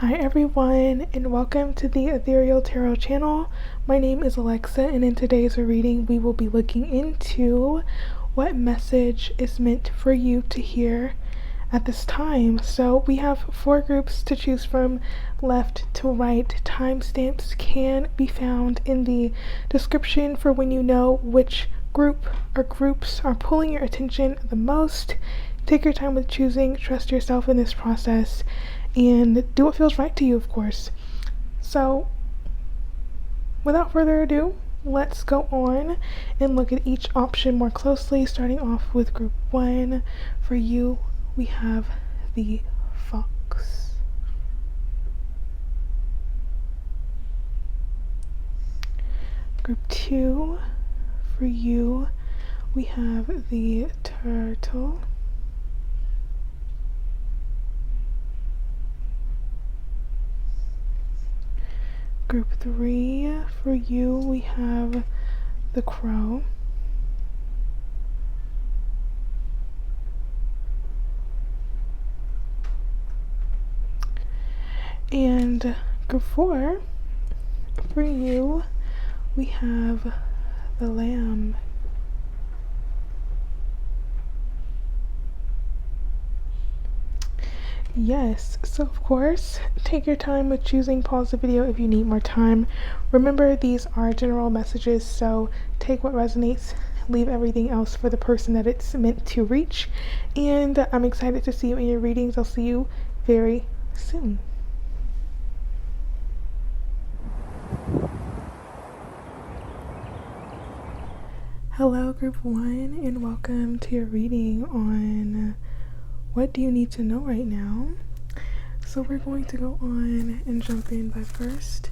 Hi everyone, and welcome to the Ethereal Tarot channel. My name is Alexa, and in today's reading we will be looking into what message is meant for you to hear at this time. So we have 4 groups to choose from, left to right. Timestamps can be found in the description for when you know which group or groups are pulling your attention the most. Take your time with choosing, trust yourself in this process, and do what feels right to you, of course. So, without further ado, let's go on and look at each option more closely, starting off with group 1. For you, we have the Fox. Group 2, for you, we have the Turtle. Group 3, for you, we have the Crow. And group 4, for you, we have the Lamb. Yes, so of course, take your time with choosing, pause the video if you need more time. Remember, these are general messages, so take what resonates, leave everything else for the person that it's meant to reach. And I'm excited to see you in your readings. I'll see you very soon. Hello, group 1, and welcome to your reading on what do you need to know right now. So we're going to go on and jump in by first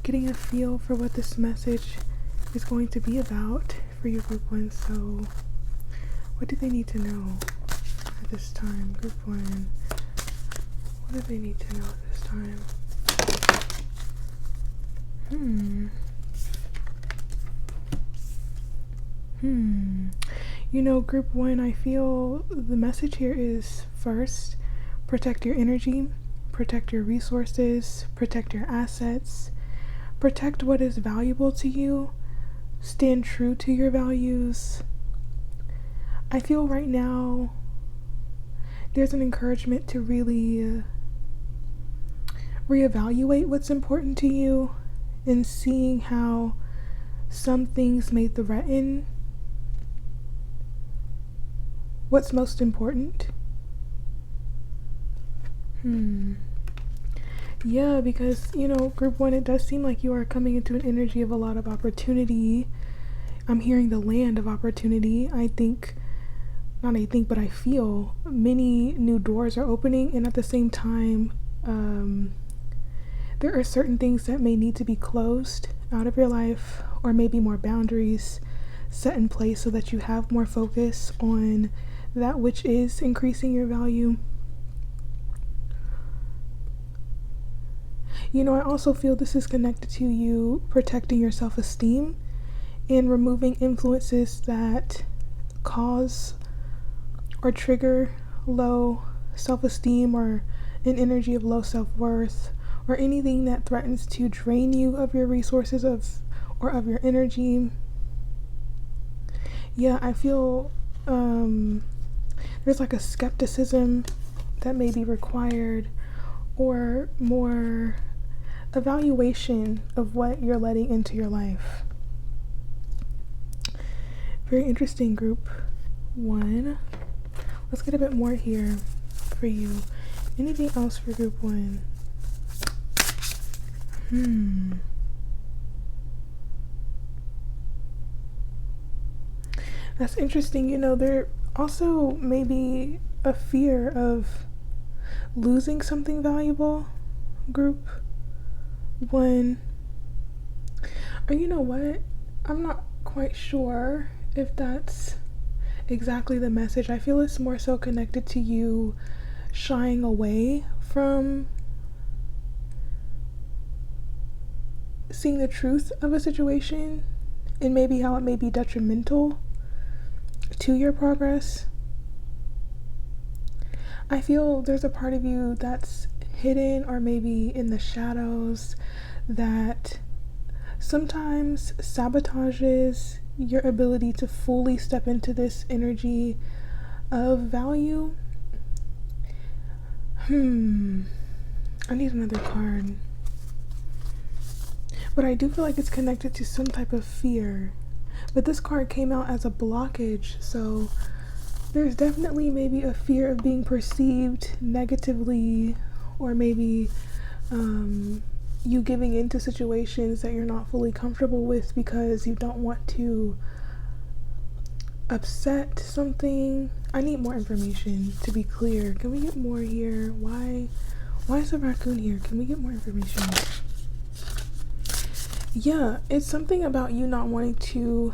getting a feel for what this message is going to be about for you, group 1. So what do they need to know at this time, group 1? What do they need to know at this time? You know, group 1, I feel the message here is, first, protect your energy, protect your resources, protect your assets, protect what is valuable to you, stand true to your values. I feel right now there's an encouragement to really reevaluate what's important to you and seeing how some things may threaten what's most important. Yeah, because, you know, group 1, it does seem like you are coming into an energy of a lot of opportunity. I'm hearing the land of opportunity. I feel many new doors are opening, and at the same time, there are certain things that may need to be closed out of your life, or maybe more boundaries set in place so that you have more focus on that which is increasing your value. You know, I also feel this is connected to you protecting your self-esteem and removing influences that cause or trigger low self-esteem or an energy of low self-worth, or anything that threatens to drain you of your resources or of your energy. Yeah, I feel there's like a skepticism that may be required, or more evaluation of what you're letting into your life. Very interesting, group 1. Let's get a bit more here for you. Anything else for group 1? That's interesting. You know, there also may be a fear of losing something valuable, group 1. Or you know what? I'm not quite sure if that's exactly the message. I feel it's more so connected to you shying away from seeing the truth of a situation and maybe how it may be detrimental to your progress. I feel there's a part of you that's hidden or maybe in the shadows that sometimes sabotages your ability to fully step into this energy of value. I need another card. But I do feel like it's connected to some type of fear. But this card came out as a blockage, so there's definitely maybe a fear of being perceived negatively, or maybe you giving into situations that you're not fully comfortable with because you don't want to upset something. I need more information, to be clear. Can we get more here? Why is the raccoon here? Can we get more information? Yeah, it's something about you not wanting to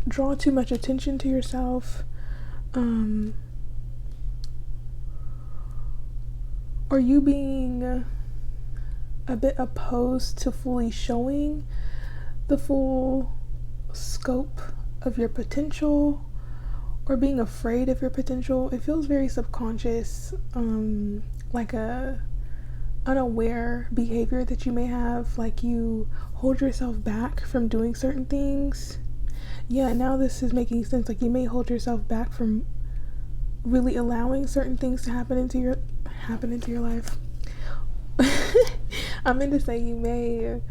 draw too much attention to yourself, or you being a bit opposed to fully showing the full scope of your potential, or being afraid of your potential. It feels very subconscious, like a unaware behavior that you may have, like you hold yourself back from doing certain things. Yeah, now this is making sense. Like you may hold yourself back from really allowing certain things to happen into your life. I meant to say you may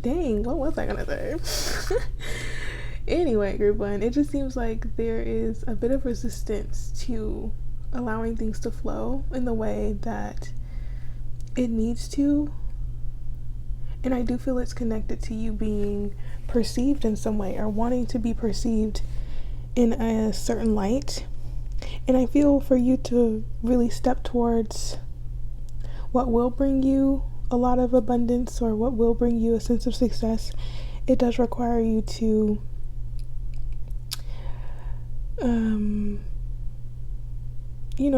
dang, what was I gonna say? Anyway, group one, it just seems like there is a bit of resistance to allowing things to flow in the way that it needs to. And I do feel it's connected to you being perceived in some way, or wanting to be perceived in a certain light. And I feel for you to really step towards what will bring you a lot of abundance, or what will bring you a sense of success, it does require you to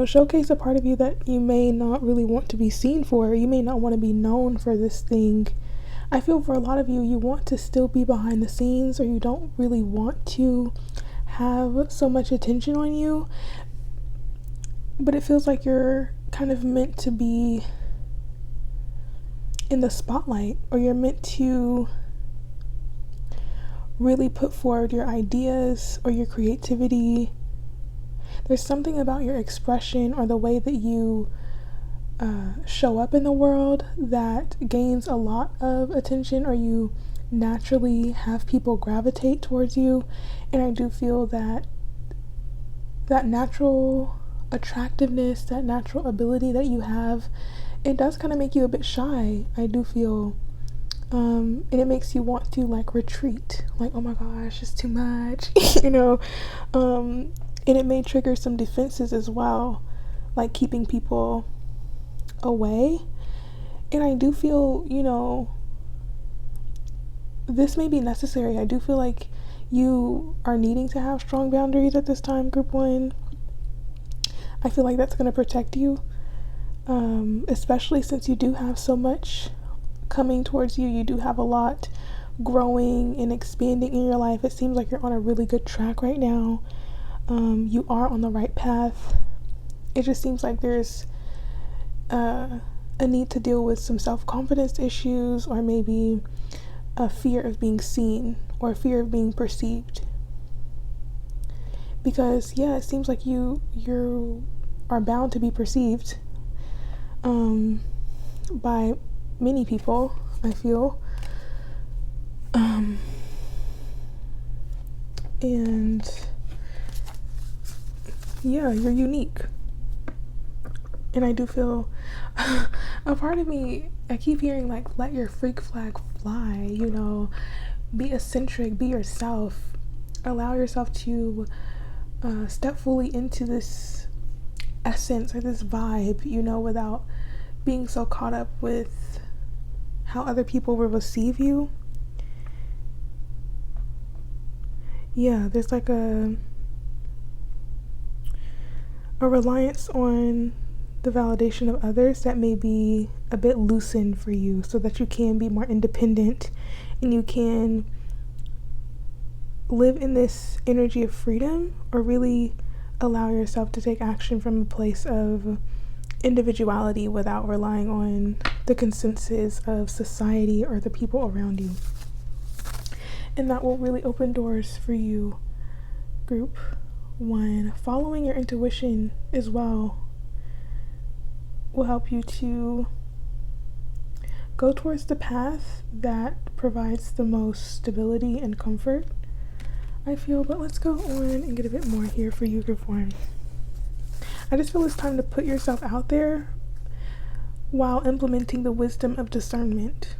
showcase a part of you that you may not really want to be seen for. You may not want to be known for this thing. I feel for a lot of you, you want to still be behind the scenes, or you don't really want to have so much attention on you, but it feels like you're kind of meant to be in the spotlight, or you're meant to really put forward your ideas or your creativity. There's something about your expression or the way that you show up in the world that gains a lot of attention, or you naturally have people gravitate towards you. And I do feel that natural attractiveness, that natural ability that you have, it does kind of make you a bit shy, I do feel. And it makes you want to like retreat, like, oh my gosh, it's too much, and it may trigger some defenses as well, like keeping people away. And I do feel, this may be necessary. I do feel like you are needing to have strong boundaries at this time, group one. I feel like that's going to protect you, especially since you do have so much coming towards you. You do have a lot growing and expanding in your life. It seems like you're on a really good track right now. You are on the right path. It just seems like there's a need to deal with some self-confidence issues, or maybe a fear of being seen, or a fear of being perceived. Because it seems like you are bound to be perceived by many people, I feel. And you're unique. And I do feel a part of me, I keep hearing like, let your freak flag fly, be eccentric, be yourself, allow yourself to step fully into this essence or this vibe, without being so caught up with how other people will receive you. There's like a reliance on the validation of others that may be a bit loosened for you, so that you can be more independent and you can live in this energy of freedom, or really allow yourself to take action from a place of individuality without relying on the consensus of society or the people around you. And that will really open doors for you, group 1. Following your intuition as well will help you to go towards the path that provides the most stability and comfort, I feel. But let's go on and get a bit more here for you, group 1. I just feel it's time to put yourself out there while implementing the wisdom of discernment.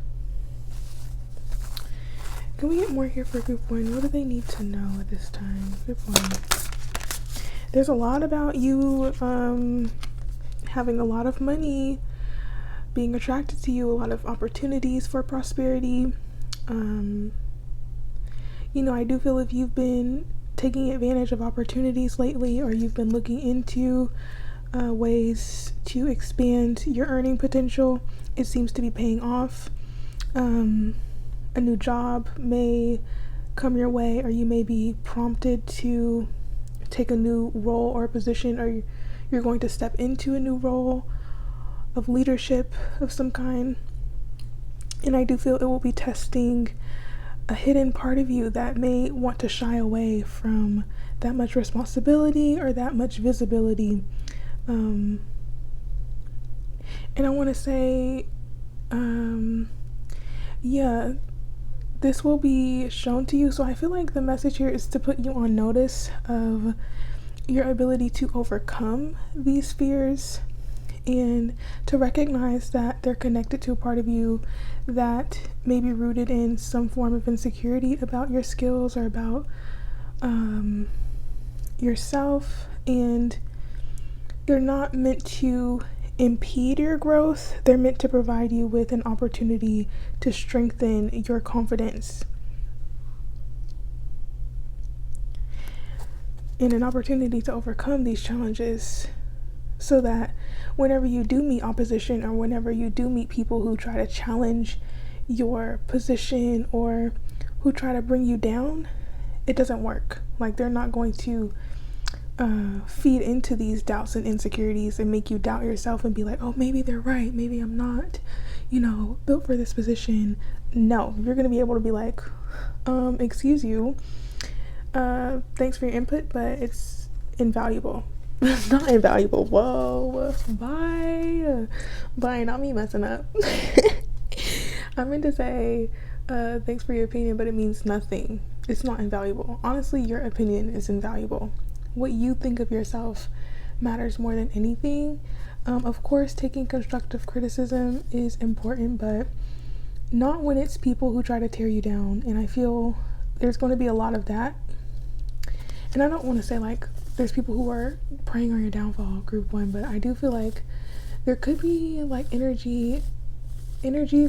Can we get more here for group 1? What do they need to know at this time? Group 1. There's a lot about you having a lot of money being attracted to you, a lot of opportunities for prosperity. I do feel if you've been taking advantage of opportunities lately, or you've been looking into ways to expand your earning potential, it seems to be paying off. A new job may come your way, or you may be prompted to take a new role or position, or you're going to step into a new role of leadership of some kind. And I do feel it will be testing a hidden part of you that may want to shy away from that much responsibility or that much visibility. And I want to say, this will be shown to you. So I feel like the message here is to put you on notice of your ability to overcome these fears, and to recognize that they're connected to a part of you that may be rooted in some form of insecurity about your skills or about yourself, and they're not meant to impede your growth. They're meant to provide you with an opportunity to strengthen your confidence and an opportunity to overcome these challenges, so that whenever you do meet opposition, or whenever you do meet people who try to challenge your position or who try to bring you down, it doesn't work. Like, they're not going to feed into these doubts and insecurities and make you doubt yourself and be like, oh, maybe they're right, maybe I'm not, built for this position. No, you're going to be able to be like, excuse you, thanks for your input, but it's invaluable. It's not invaluable. Whoa, bye, not me messing up. I meant to say, thanks for your opinion, but it means nothing. It's not invaluable. Honestly, your opinion is invaluable. What you think of yourself matters more than anything. Of course, taking constructive criticism is important, but not when it's people who try to tear you down. And I feel there's going to be a lot of that. And I don't want to say like there's people who are preying on your downfall, group 1, but I do feel like there could be like energies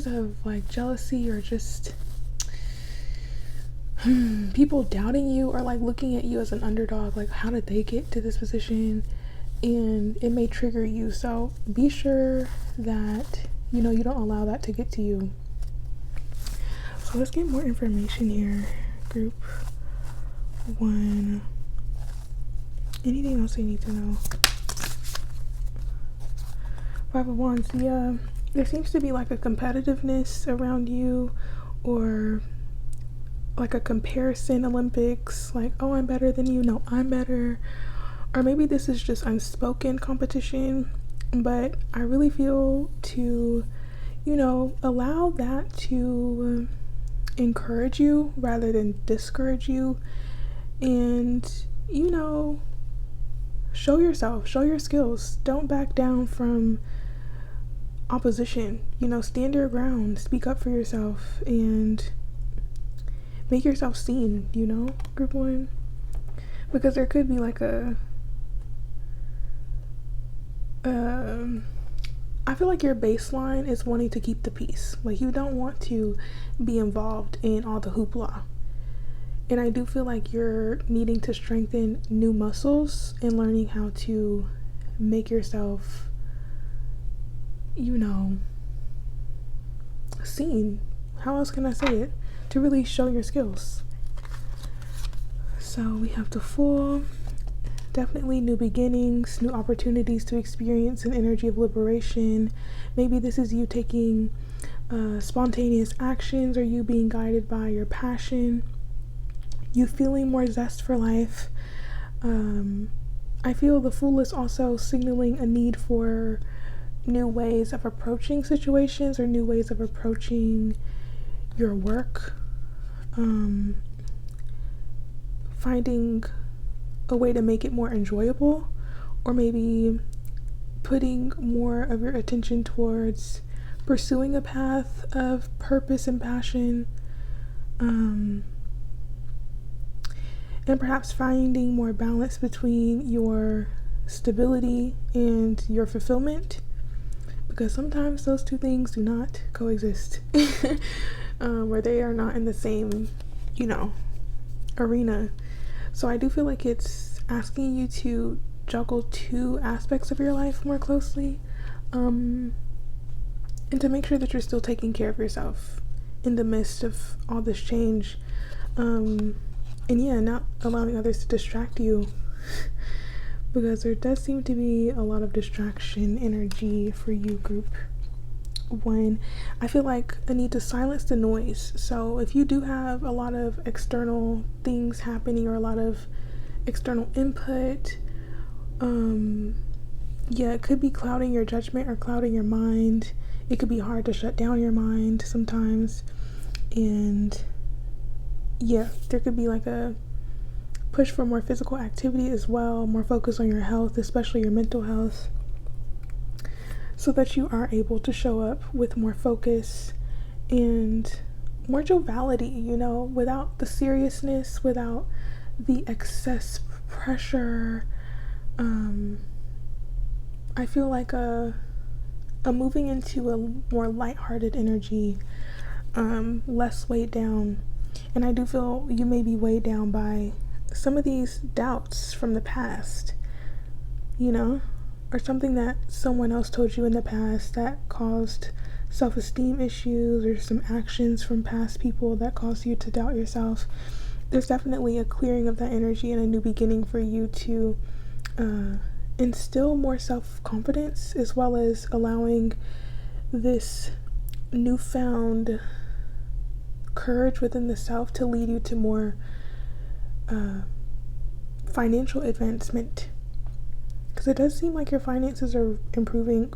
of like jealousy, or just people doubting you, or like looking at you as an underdog, like how did they get to this position, and it may trigger you. So be sure that you don't allow that to get to you. So let's get more information here, group 1. Anything else you need to know? 5 of Wands. Yeah, there seems to be like a competitiveness around you, or like a comparison Olympics, like, oh, I'm better than you, no, I'm better. Or maybe this is just unspoken competition, but I really feel to allow that to encourage you rather than discourage you. And show yourself, show your skills. Don't back down from opposition. Stand your ground, speak up for yourself, and make yourself seen, group 1. Because there could be like I feel like your baseline is wanting to keep the peace. Like, you don't want to be involved in all the hoopla. And I do feel like you're needing to strengthen new muscles and learning how to make yourself, seen. How else can I say it? To really show your skills. So we have the Fool, Definitely new beginnings, new opportunities to experience an energy of liberation. Maybe this is you taking spontaneous actions, or you being guided by your passion, you feeling more zest for life. I feel the Fool is also signaling a need for new ways of approaching situations, or new ways of approaching your work. Finding a way to make it more enjoyable, or maybe putting more of your attention towards pursuing a path of purpose and passion, and perhaps finding more balance between your stability and your fulfillment, because sometimes those two things do not coexist, or they are not in the same, arena. So I do feel like it's asking you to juggle two aspects of your life more closely, and to make sure that you're still taking care of yourself in the midst of all this change, and not allowing others to distract you, because there does seem to be a lot of distraction energy for you, group 1. I feel like I need to silence the noise. So if you do have a lot of external things happening, or a lot of external input, it could be clouding your judgment or clouding your mind. It could be hard to shut down your mind sometimes, and there could be like a push for more physical activity as well, more focus on your health, especially your mental health, so that you are able to show up with more focus and more joviality, without the seriousness, without the excess pressure. I feel like a moving into a more lighthearted energy, less weighed down. And I do feel you may be weighed down by some of these doubts from the past, or something that someone else told you in the past that caused self-esteem issues, or some actions from past people that caused you to doubt yourself. There's definitely a clearing of that energy and a new beginning for you to instill more self-confidence, as well as allowing this newfound courage within the self to lead you to more financial advancement, because it does seem like your finances are improving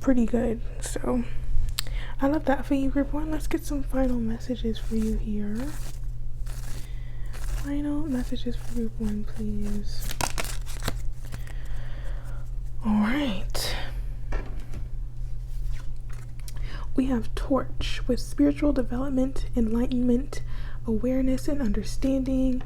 pretty good. So I love that for you, group 1. Let's get some final messages for you here. Final messages for group 1, please. All right. We have Torch with spiritual development, enlightenment, awareness, and understanding.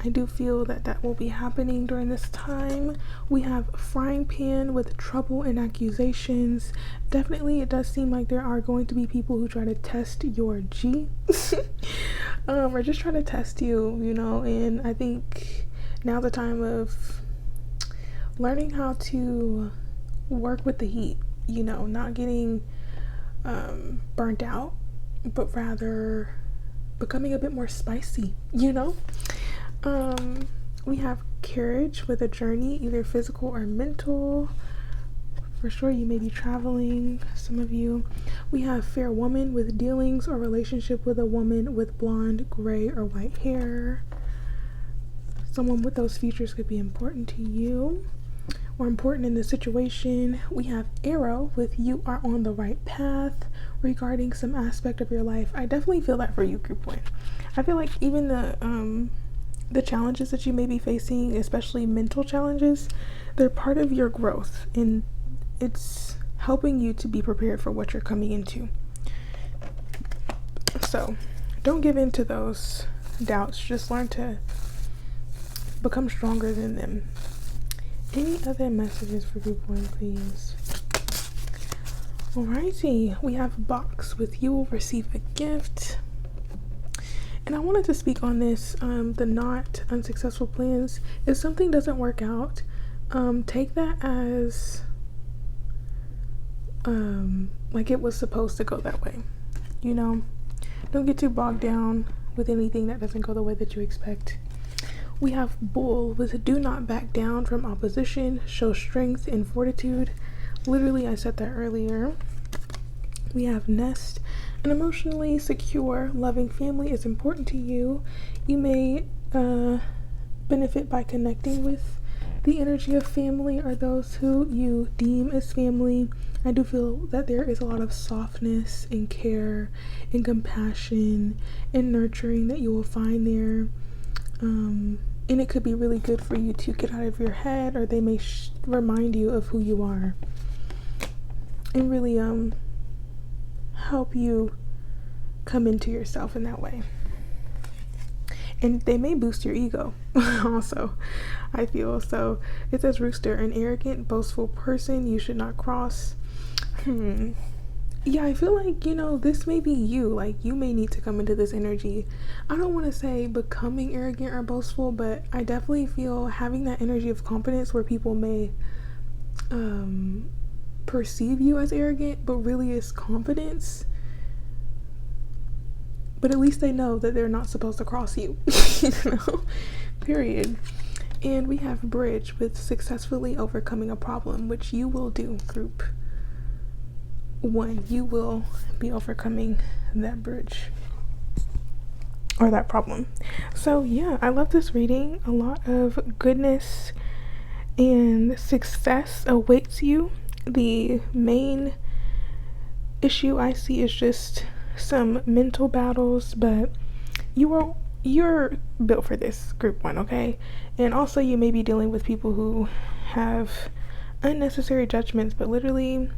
I do feel that will be happening during this time. We have Frying Pan with trouble and accusations. Definitely, it does seem like there are going to be people who try to test your G, or just try to test you, and I think now's the time of learning how to work with the heat, not getting burnt out, but rather becoming a bit more spicy, We have Courage with a journey, either physical or mental. For sure, you may be traveling, some of you. We have Fair Woman with dealings or relationship with a woman with blonde, gray, or white hair. Someone with those features could be important to you, or important in the situation. We have Arrow with you are on the right path regarding some aspect of your life. I definitely feel that for you, group 1. I feel like even the challenges that you may be facing, especially mental challenges, they're part of your growth, and it's helping you to be prepared for what you're coming into. So don't give in to those doubts. Just learn to become stronger than them. Any other messages for group 1, please? Alrighty, we have Box with you will receive a gift. And I wanted to speak on this, the not unsuccessful plans. If something doesn't work out, take that as like it was supposed to go that way. Don't get too bogged down with anything that doesn't go the way that you expect. We have Bull with do not back down from opposition, show strength and fortitude. Literally, I said that earlier. We have Nest, an emotionally secure, loving family is important to you. You may benefit by connecting with the energy of family or those who you deem as family. I do feel that there is a lot of softness and care and compassion and nurturing that you will find there. And it could be really good for you to get out of your head, or they may remind you of who you are and really help you come into yourself in that way. And they may boost your ego also, I feel. So it says Rooster, an arrogant, boastful person you should not cross. Yeah, I feel like, this may be you. Like, you may need to come into this energy. I don't want to say becoming arrogant or boastful, but I definitely feel having that energy of confidence where people may perceive you as arrogant, but really is confidence. But at least they know that they're not supposed to cross you, period. And we have Bridge with successfully overcoming a problem, which you will do, group 1. You will be overcoming that bridge or that problem. So yeah, I love this reading. A lot of goodness and success awaits you. The main issue I see is just some mental battles, but you're built for this, group 1, okay? And also you may be dealing with people who have unnecessary judgments, but literally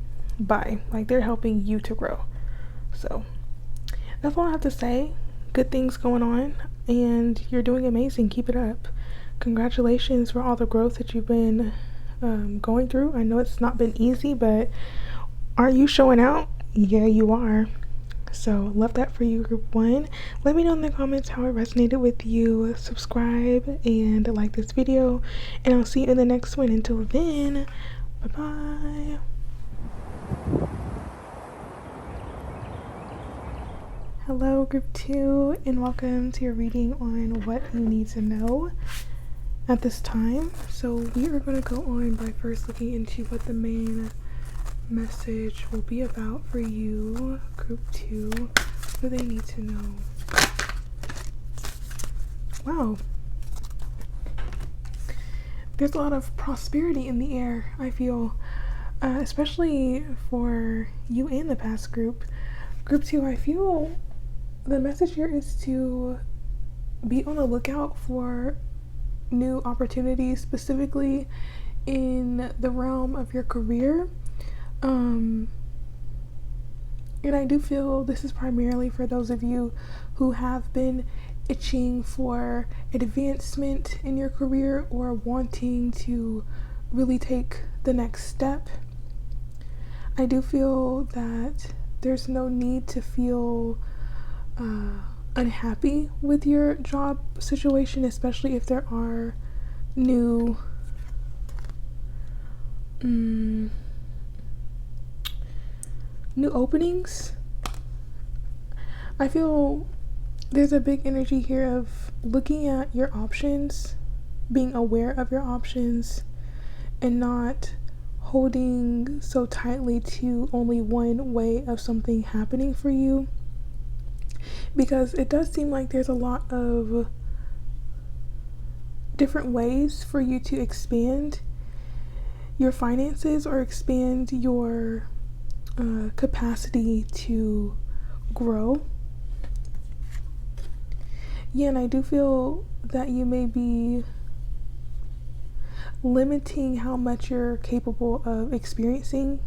like they're helping you to grow. So that's all I have to say. Good things going on, and you're doing amazing. Keep it up. Congratulations for all the growth that you've been going through. I know it's not been easy, but aren't you showing out? Yeah, you are. So love that for you, group 1. Let me know in the comments how it resonated with you. Subscribe and like this video, and I'll see you in the next one. Until then, bye bye. Hello, group 2, and welcome to your reading on what you need to know at this time. So we are going to go on by first looking into what the main message will be about for you, group 2. What do they need to know? Wow, there's a lot of prosperity in the air, I feel, especially for you and the past group. Group 2, I feel the message here is to be on the lookout for new opportunities, specifically in the realm of your career. And I do feel this is primarily for those of you who have been itching for advancement in your career or wanting to really take the next step. I do feel that there's no need to feel unhappy with your job situation, especially if there are new openings. I feel there's a big energy here of looking at your options, being aware of your options, and not holding so tightly to only one way of something happening for you, because it does seem like there's a lot of different ways for you to expand your finances or expand your capacity to grow. Yeah, and I do feel that you may be limiting how much you're capable of experiencing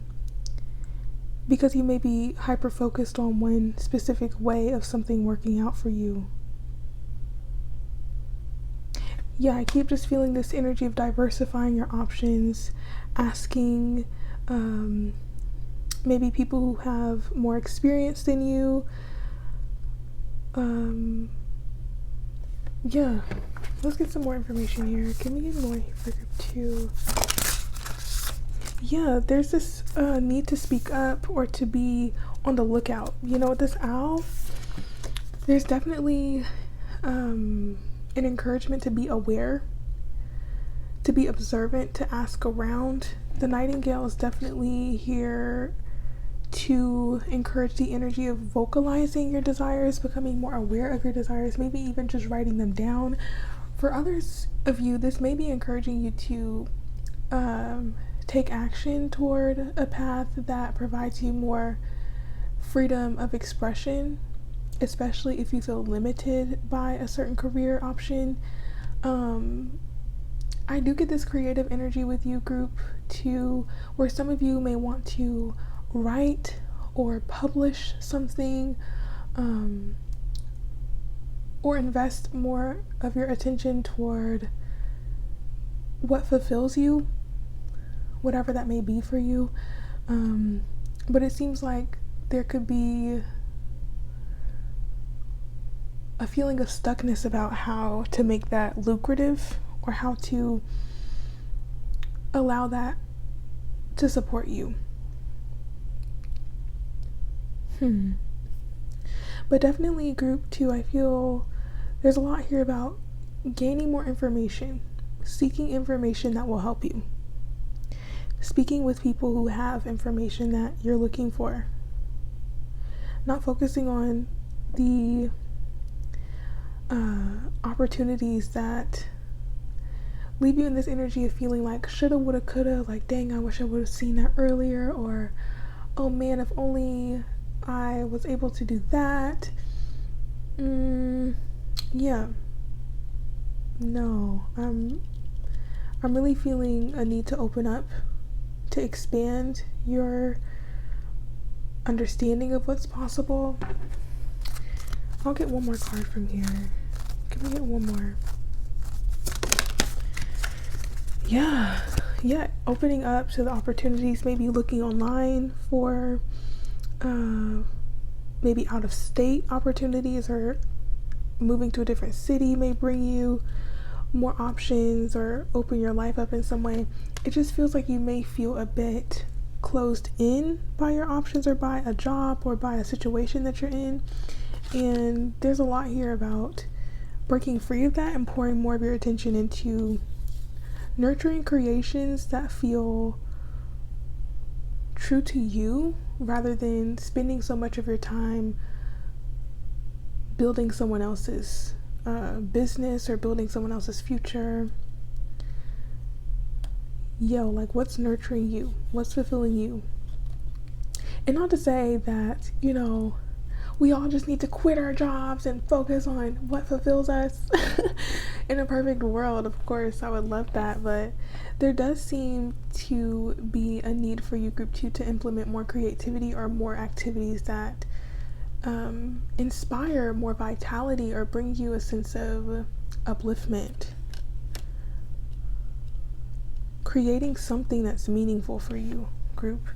because you may be hyper focused on one specific way of something working out for you. Yeah, I keep just feeling this energy of diversifying your options, asking maybe people who have more experience than you. Yeah, let's get some more information here. Can we get more for group 2? Yeah, there's this need to speak up or to be on the lookout. You know, with this owl, there's definitely an encouragement to be aware, to be observant, to ask around. The Nightingale is definitely here to encourage the energy of vocalizing your desires, becoming more aware of your desires, maybe even just writing them down. For others of you, this may be encouraging you to take action toward a path that provides you more freedom of expression, especially if you feel limited by a certain career option. I do get this creative energy with you, group, too, where some of you may want to write or publish something, or invest more of your attention toward what fulfills you, whatever that may be for you. But it seems like there could be a feeling of stuckness about how to make that lucrative, or how to allow that to support you. But definitely group 2, I feel there's a lot here about gaining more information, seeking information that will help you, speaking with people who have information that you're looking for, not focusing on the opportunities that leave you in this energy of feeling like shoulda, woulda, coulda, like dang, I wish I would have seen that earlier, or oh man, if only I was able to do that. Yeah. No, I'm really feeling a need to open up, to expand your understanding of what's possible. I'll get one more card from here. Can we get one more? Yeah, opening up to the opportunities, maybe looking online for maybe out of state opportunities, or moving to a different city may bring you more options or open your life up in some way. It just feels like you may feel a bit closed in by your options, or by a job, or by a situation that you're in. And there's a lot here about breaking free of that and pouring more of your attention into nurturing creations that feel true to you, rather than spending so much of your time building someone else's business, or building someone else's future. Like, what's nurturing you? What's fulfilling you? And not to say that, we all just need to quit our jobs and focus on what fulfills us. In a perfect world, of course, I would love that, but there does seem to be a need for you, group 2, to implement more creativity, or more activities that inspire more vitality, or bring you a sense of upliftment. Creating something that's meaningful for you, group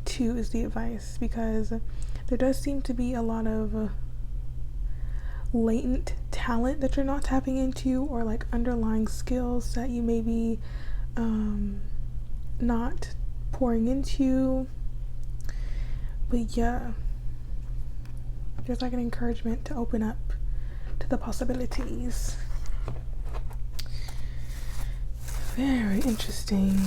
2, is the advice, because there does seem to be a lot of latent talent that you're not tapping into, or like underlying skills that you may be not pouring into. But yeah, there's like an encouragement to open up to the possibilities. Very interesting.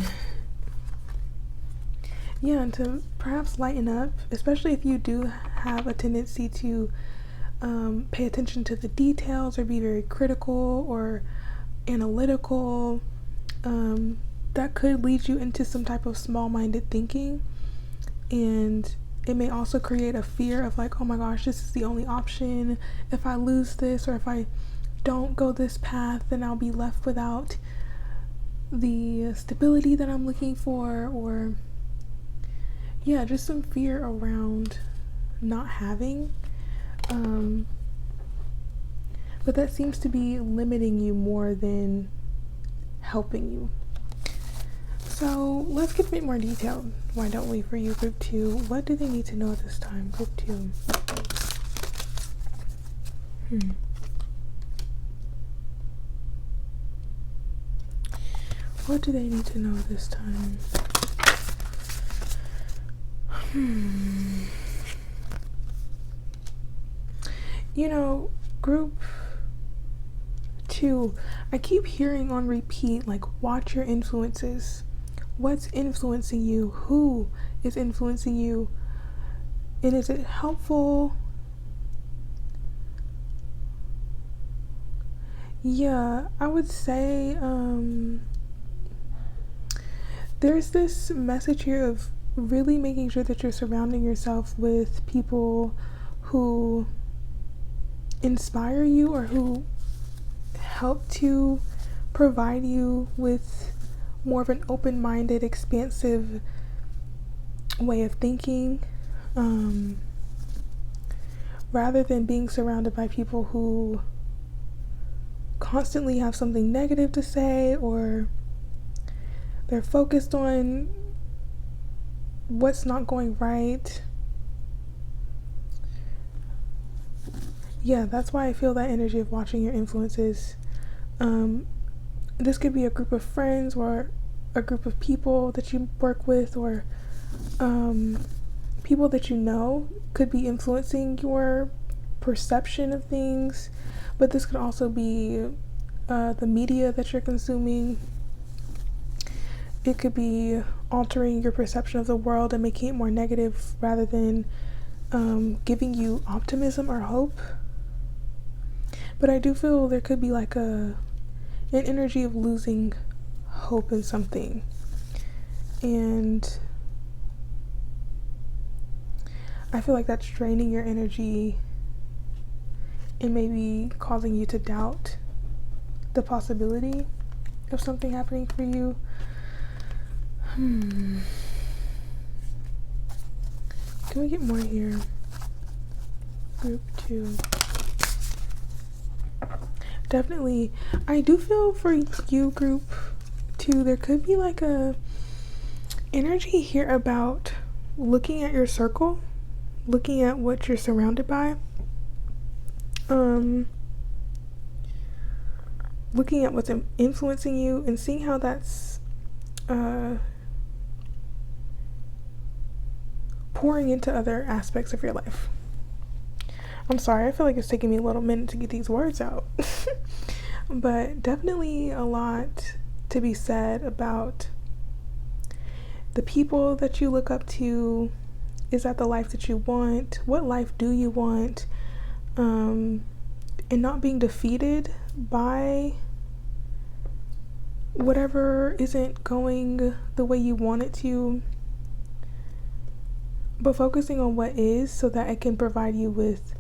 Yeah, and to perhaps lighten up, especially if you do have a tendency to pay attention to the details, or be very critical or analytical, that could lead you into some type of small-minded thinking. And it may also create a fear of like, oh my gosh, this is the only option. If I lose this, or if I don't go this path, then I'll be left without the stability that I'm looking for, or just some fear around not having. But that seems to be limiting you more than helping you. So let's get a bit more detailed. Why don't we, for you, group 2? What do they need to know at this time, group 2? What do they need to know this time? Group 2, I keep hearing on repeat, like, watch your influences. What's influencing you? Who is influencing you? And is it helpful? Yeah, I would say there's this message here of really making sure that you're surrounding yourself with people who inspire you or who help to provide you with more of an open-minded, expansive way of thinking, rather than being surrounded by people who constantly have something negative to say, or they're focused on what's not going right. Yeah, that's why I feel that energy of watching your influences. This could be a group of friends or a group of people that you work with, or people that you know could be influencing your perception of things. But this could also be the media that you're consuming. It could be altering your perception of the world and making it more negative rather than giving you optimism or hope. But I do feel there could be like an energy of losing hope in something. And I feel like that's draining your energy and maybe causing you to doubt the possibility of something happening for you. Can we get more here? Group 2. Definitely, I do feel for you, group 2, there could be like a energy here about looking at your circle, looking at what you're surrounded by, looking at what's influencing you and seeing how that's pouring into other aspects of your life. I'm sorry, I feel like it's taking me a little minute to get these words out. But definitely a lot to be said about the people that you look up to. Is that the life that you want? What life do you want? And not being defeated by whatever isn't going the way you want it to, but focusing on what is, so that it can provide you with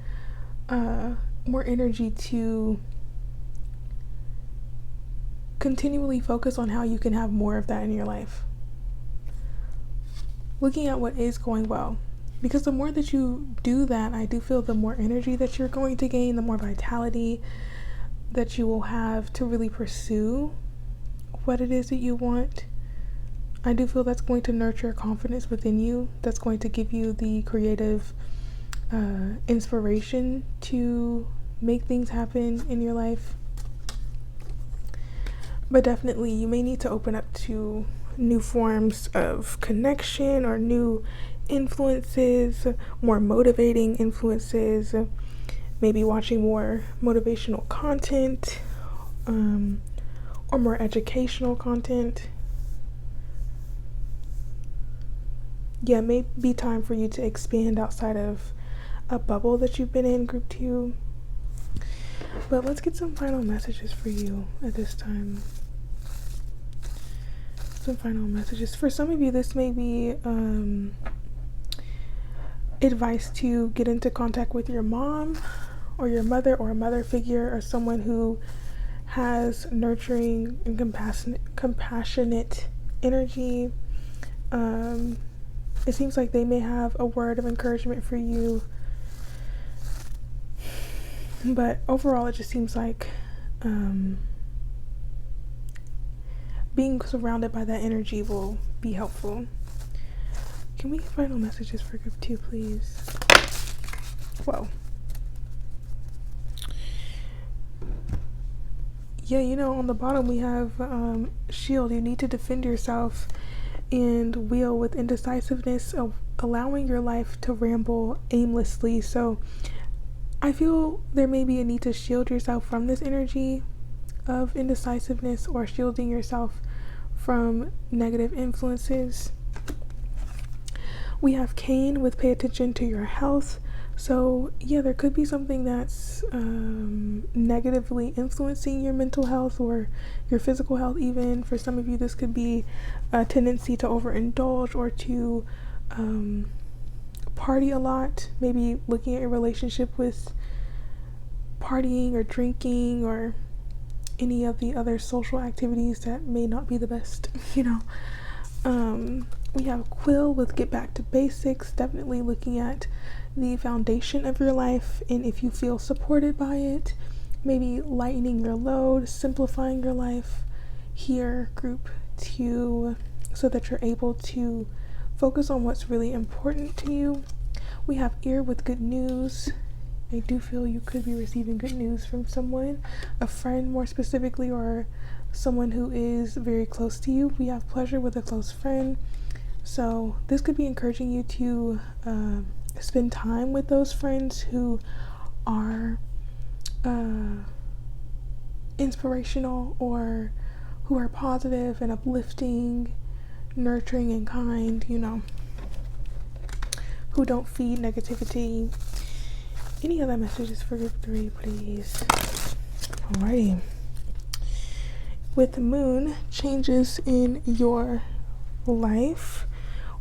more energy to continually focus on how you can have more of that in your life. Looking at what is going well, because the more that you do that, I do feel the more energy that you're going to gain, the more vitality that you will have to really pursue what it is that you want. I do feel that's going to nurture confidence within you. That's going to give you the creative inspiration to make things happen in your life. But definitely, you may need to open up to new forms of connection or new influences, more motivating influences, maybe watching more motivational content, or more educational content. Yeah, it may be time for you to expand outside of a bubble that you've been in, group 2. But let's get some final messages for you at this time. Some final messages. For some of you, this may be advice to get into contact with your mom or your mother, or a mother figure, or someone who has nurturing and compassionate energy. It seems like they may have a word of encouragement for you. But overall, it just seems like being surrounded by that energy will be helpful. Can we get final messages for group 2, please? Whoa. Yeah, on the bottom we have shield. You need to defend yourself and wheel with indecisiveness, of allowing your life to ramble aimlessly. So I feel there may be a need to shield yourself from this energy, of indecisiveness or shielding yourself from negative influences. We have Cain with pay attention to your health. So yeah, there could be something that's negatively influencing your mental health or your physical health even. For some of you, this could be a tendency to overindulge or to party a lot. Maybe looking at your relationship with partying or drinking or any of the other social activities that may not be the best, We have Quill with get back to basics, definitely looking at the foundation of your life and if you feel supported by it, maybe lightening your load, simplifying your life here, group 2, so that you're able to focus on what's really important to you. We have Ear with good news. I do feel you could be receiving good news from someone, a friend more specifically, or someone who is very close to you. We have Pleasure with a close friend. So this could be encouraging you to spend time with those friends who are inspirational or who are positive and uplifting, nurturing and kind, who don't feed negativity. Any other messages for group 3, please? Alrighty. With the moon, changes in your life.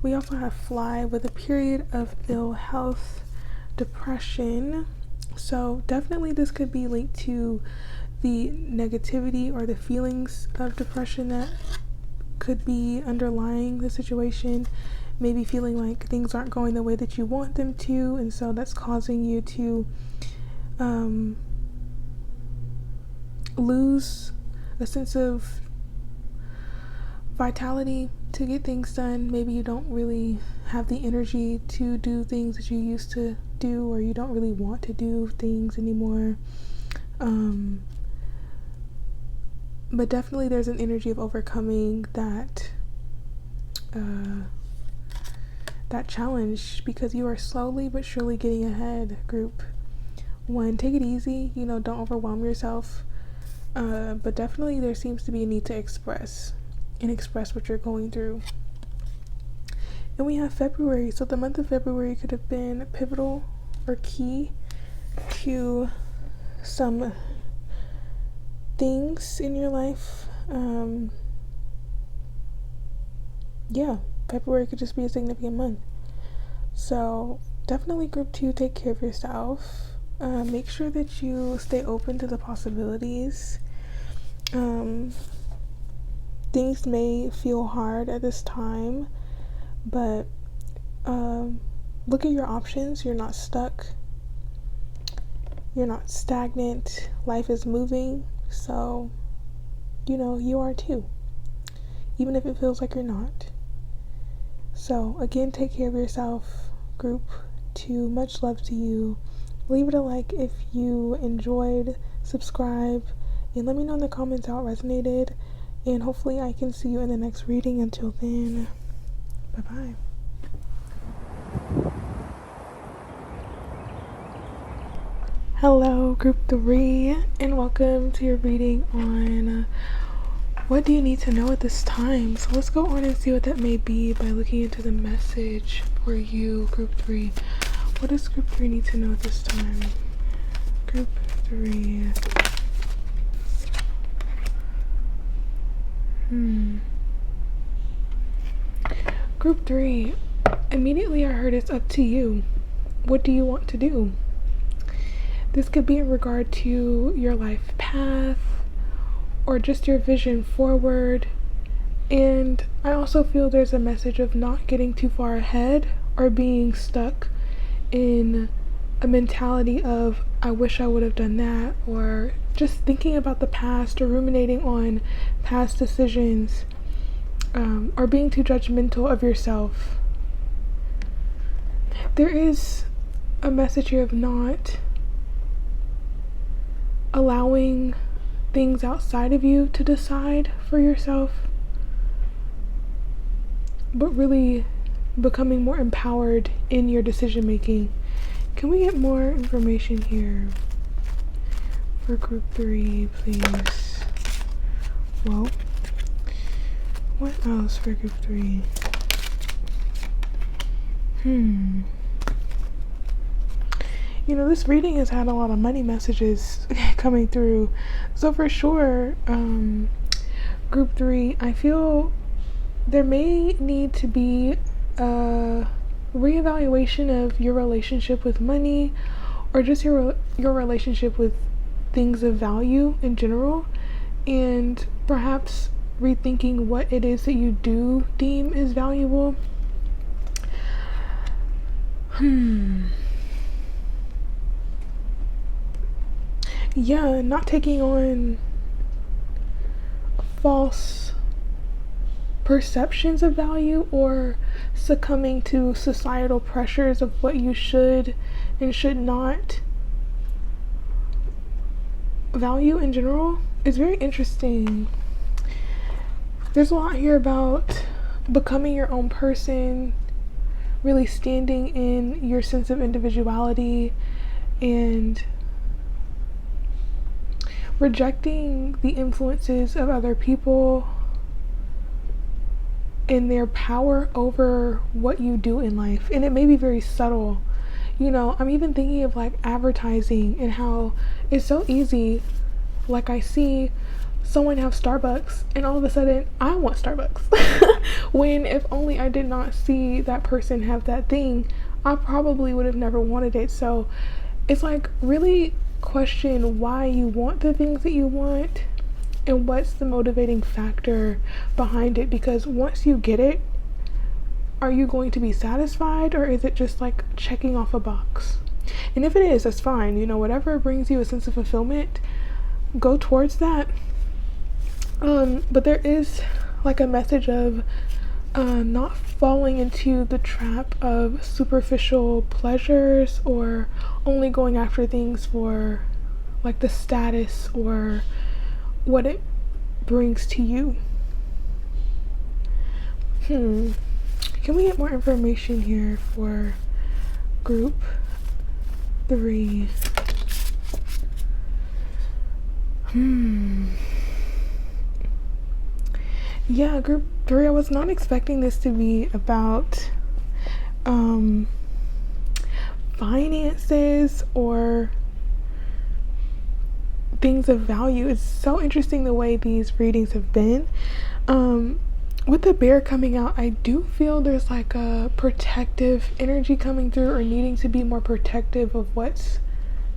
We also have Fly with a period of ill health, depression. So definitely this could be linked to the negativity or the feelings of depression that could be underlying the situation. Maybe feeling like things aren't going the way that you want them to, and so that's causing you to lose a sense of vitality to get things done. Maybe you don't really have the energy to do things that you used to do, or you don't really want to do things anymore. But definitely there's an energy of overcoming that challenge, because you are slowly but surely getting ahead, group 1. Take it easy, don't overwhelm yourself, but definitely there seems to be a need to express what you're going through. And we have February. So the month of February could have been pivotal or key to some things in your life. February could just be a significant month. So definitely group 2, take care of yourself. Make sure that you stay open to the possibilities. Things may feel hard at this time, but look at your options. You're not stuck. You're not stagnant. Life is moving, so you are too, even if it feels like you're not. So again, take care of yourself, group 2. Much love to you. Leave it a like if you enjoyed, subscribe, and let me know in the comments how it resonated, and hopefully I can see you in the next reading. Until then, bye-bye. Hello, group 3, and welcome to your reading on what do you need to know at this time. So let's go on and see what that may be by looking into the message for you, group 3. What does group 3 need to know at this time? Group 3. Group 3, immediately I heard it's up to you. What do you want to do? This could be in regard to your life path or just your vision forward. And I also feel there's a message of not getting too far ahead or being stuck in a mentality of I wish I would have done that, or just thinking about the past or ruminating on past decisions, or being too judgmental of yourself. There is a message here of not allowing things outside of you to decide for yourself, but really becoming more empowered in your decision making. Can we get more information here for group 3, please? Well, what else for group 3? This reading has had a lot of money messages coming through. So for sure, group 3, I feel there may need to be a reevaluation of your relationship with money, or just your relationship with things of value in general, and perhaps rethinking what it is that you do deem is valuable. Yeah, not taking on false perceptions of value, or succumbing to societal pressures of what you should and should not value in general. Is very interesting. There's a lot here about becoming your own person, really standing in your sense of individuality, and rejecting the influences of other people and their power over what you do in life. And it may be very subtle. I'm even thinking of like advertising and how it's so easy. Like, I see someone have Starbucks and all of a sudden I want Starbucks. When if only I did not see that person have that thing, I probably would have never wanted it. So it's like, really question why you want the things that you want and what's the motivating factor behind it, because once you get it, are you going to be satisfied, or is it just like checking off a box? And if it is, that's fine. Whatever brings you a sense of fulfillment, go towards that. But there is like a message of not falling into the trap of superficial pleasures, or only going after things for like the status or what it brings to you. Can we get more information here for group 3? Yeah, group 3, I was not expecting this to be about finances or things of value. It's so interesting the way these readings have been. With the bear coming out, I do feel there's like a protective energy coming through, or needing to be more protective of what's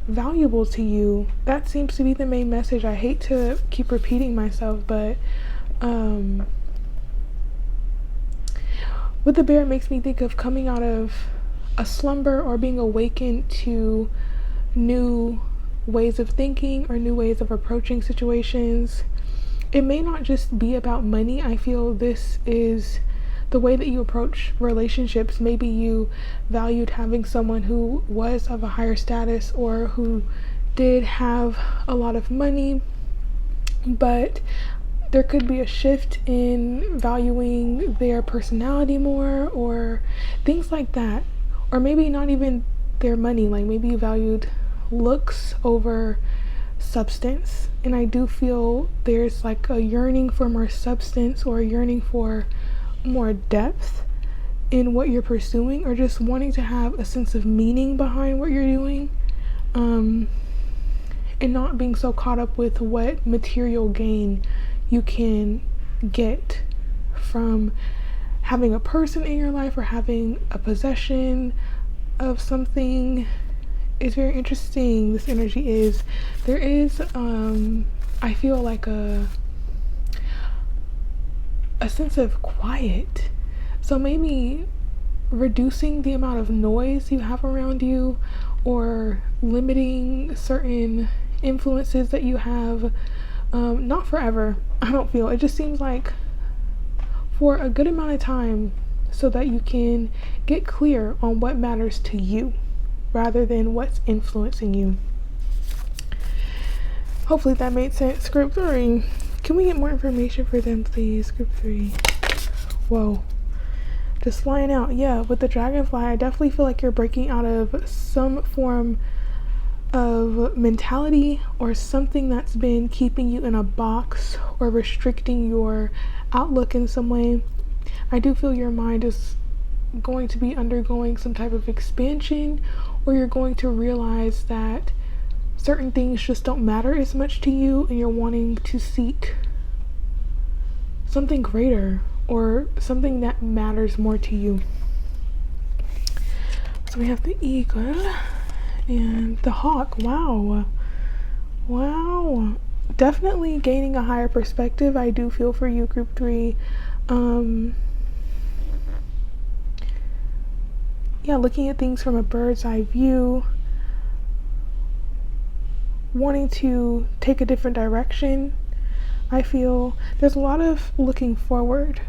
valuable to you. That seems to be the main message. I hate to keep repeating myself, but with the bear, it makes me think of coming out of a slumber or being awakened to new ways of thinking or new ways of approaching situations. It may not just be about money. I feel this is the way that you approach relationships. Maybe you valued having someone who was of a higher status, or who did have a lot of money, but there could be a shift in valuing their personality more, or things like that. Or maybe not even their money, like maybe you valued looks over substance. And I do feel there's like a yearning for more substance, or a yearning for more depth in what you're pursuing, or just wanting to have a sense of meaning behind what you're doing, and not being so caught up with what material gain you can get from having a person in your life, or having a possession of something. It's very interesting. This energy is, there is I feel like a sense of quiet. So maybe reducing the amount of noise you have around you, or limiting certain influences that you have, not forever. I don't feel, it just seems like for a good amount of time, so that you can get clear on what matters to you rather than what's influencing you. Hopefully that made sense. Group 3, can we get more information for them, please? Group 3. Whoa, just flying out. Yeah, with the dragonfly, I definitely feel like you're breaking out of some form of mentality or something that's been keeping you in a box or restricting your outlook in some way. I do feel your mind is going to be undergoing some type of expansion, or you're going to realize that certain things just don't matter as much to you, and you're wanting to seek something greater or something that matters more to you. So we have the eagle and the hawk. Wow. Definitely gaining a higher perspective. I do feel for you, group 3. Looking at things from a bird's eye view, wanting to take a different direction. I feel there's a lot of looking forward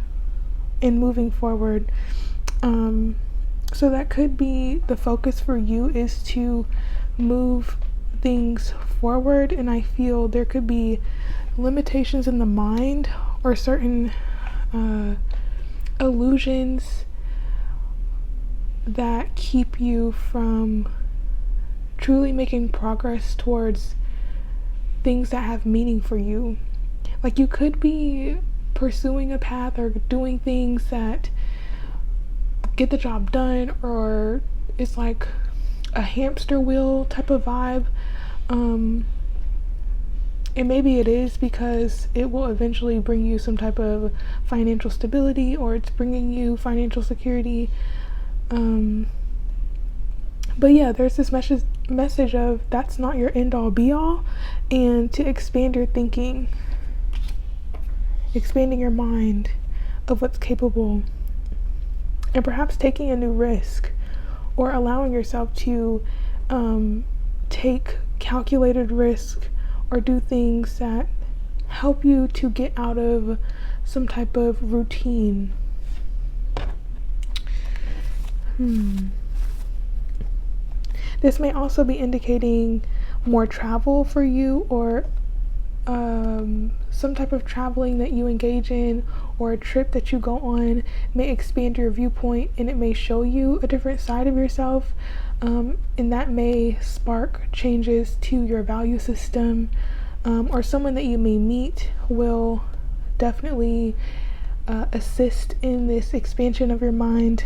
and moving forward. So that could be the focus for you, is to move things forward. And I feel there could be limitations in the mind or certain illusions that keep you from truly making progress towards things that have meaning for you. Like, you could be pursuing a path or doing things that get the job done, or it's like a hamster wheel type of vibe. And maybe it is because it will eventually bring you some type of financial stability, or it's bringing you financial security. But yeah, there's this message of that's not your end all be all, and to expand your thinking, expanding your mind of what's capable, and perhaps taking a new risk, or allowing yourself to take calculated risk or do things that help you to get out of some type of routine. This may also be indicating more travel for you, or some type of traveling that you engage in, or a trip that you go on may expand your viewpoint, and it may show you a different side of yourself, and that may spark changes to your value system, or someone that you may meet will definitely assist in this expansion of your mind.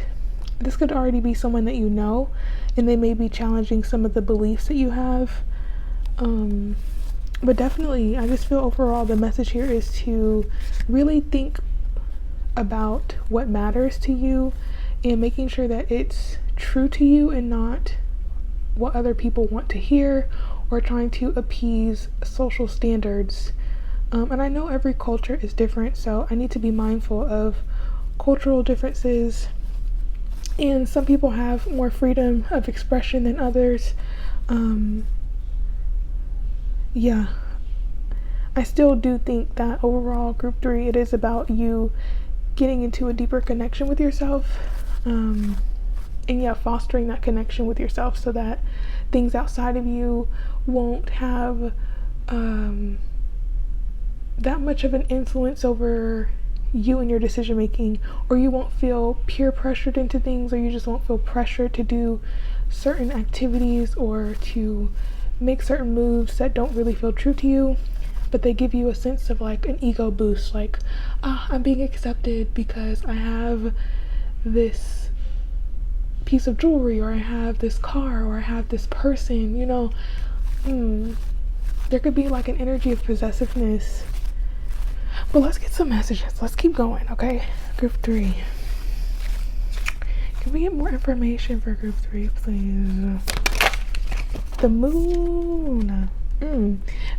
This could already be someone that you know, and they may be challenging some of the beliefs that you have. But definitely, I just feel overall the message here is to really think about what matters to you, and making sure that it's true to you and not what other people want to hear, or trying to appease social standards. And I know every culture is different, so I need to be mindful of cultural differences. And some people have more freedom of expression than others. I still do think that overall, group 3, it is about you getting into a deeper connection with yourself, and fostering that connection with yourself, so that things outside of you won't have that much of an influence over you and your decision making, or you won't feel peer pressured into things, or you just won't feel pressured to do certain activities or to make certain moves that don't really feel true to you, but they give you a sense of like an ego boost, like, I'm being accepted because I have this piece of jewelry, or I have this car, or I have this person, there could be like an energy of possessiveness. But let's get some messages. Let's keep going, okay? Group 3. Can we get more information for group 3, please? The moon.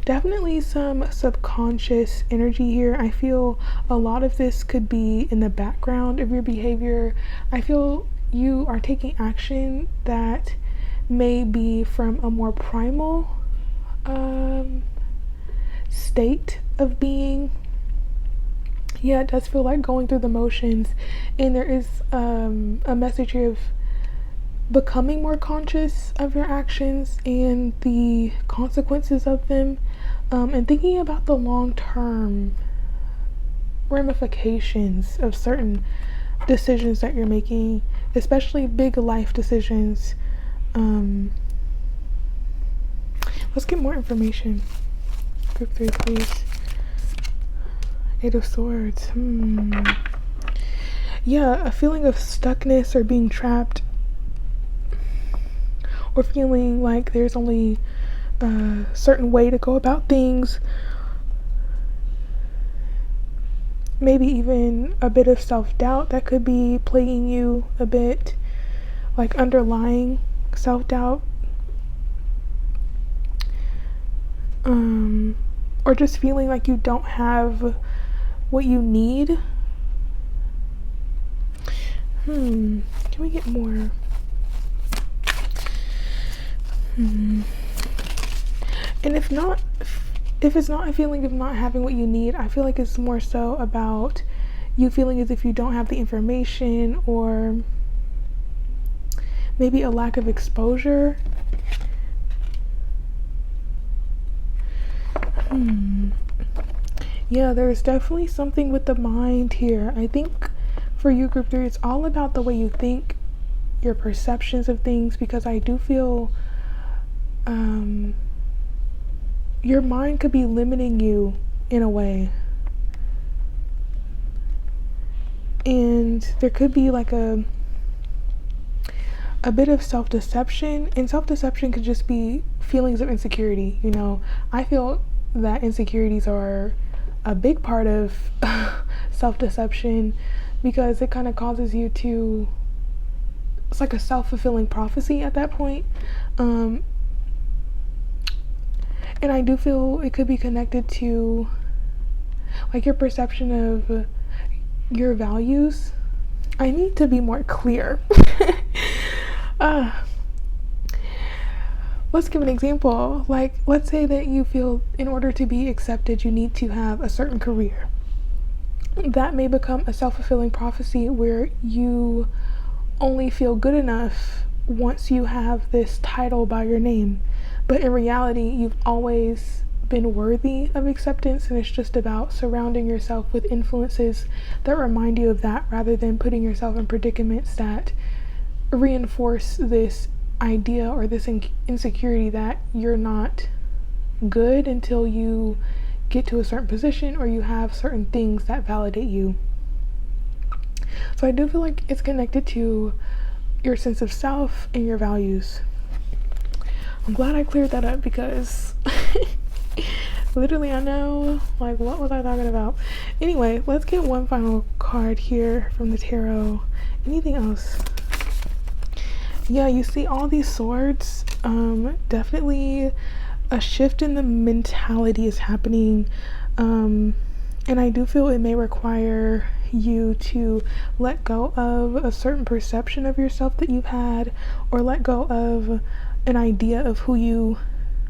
Definitely some subconscious energy here. I feel a lot of this could be in the background of your behavior. I feel you are taking action that may be from a more primal state of being. Yeah, it does feel like going through the motions, and there is a message here of becoming more conscious of your actions and the consequences of them, and thinking about the long-term ramifications of certain decisions that you're making, especially big life decisions. Let's get more information. Group 3, please. 8 of Swords. Yeah, a feeling of stuckness or being trapped, or feeling like there's only a certain way to go about things. Maybe even a bit of self-doubt that could be plaguing you a bit, like underlying self-doubt. Or just feeling like you don't have what you need. Can we get more? And if it's not a feeling of not having what you need, I feel like it's more so about you feeling as if you don't have the information, or maybe a lack of exposure. Yeah, there's definitely something with the mind here. I think for you, Group 3, it's all about the way you think, your perceptions of things, because I do feel your mind could be limiting you in a way. And there could be like a bit of self-deception, and self-deception could just be feelings of insecurity. You know, I feel that insecurities are a big part of self-deception, because it kind of causes you to, it's like a self-fulfilling prophecy at that point. And I do feel it could be connected to like your perception of your values. I need to be more clear. Let's give an example. Like, let's say that you feel in order to be accepted, you need to have a certain career. That may become a self-fulfilling prophecy where you only feel good enough once you have this title by your name. But in reality, you've always been worthy of acceptance, and it's just about surrounding yourself with influences that remind you of that, rather than putting yourself in predicaments that reinforce this idea or this insecurity that you're not good until you get to a certain position or you have certain things that validate you. So I do feel like it's connected to your sense of self and your values. I'm glad I cleared that up, because literally I know, like, what was I talking about? Anyway, let's get one final card here from the tarot. Anything else? Yeah, you see all these swords. Definitely a shift in the mentality is happening. And I do feel it may require you to let go of a certain perception of yourself that you've had, or let go of an idea of who you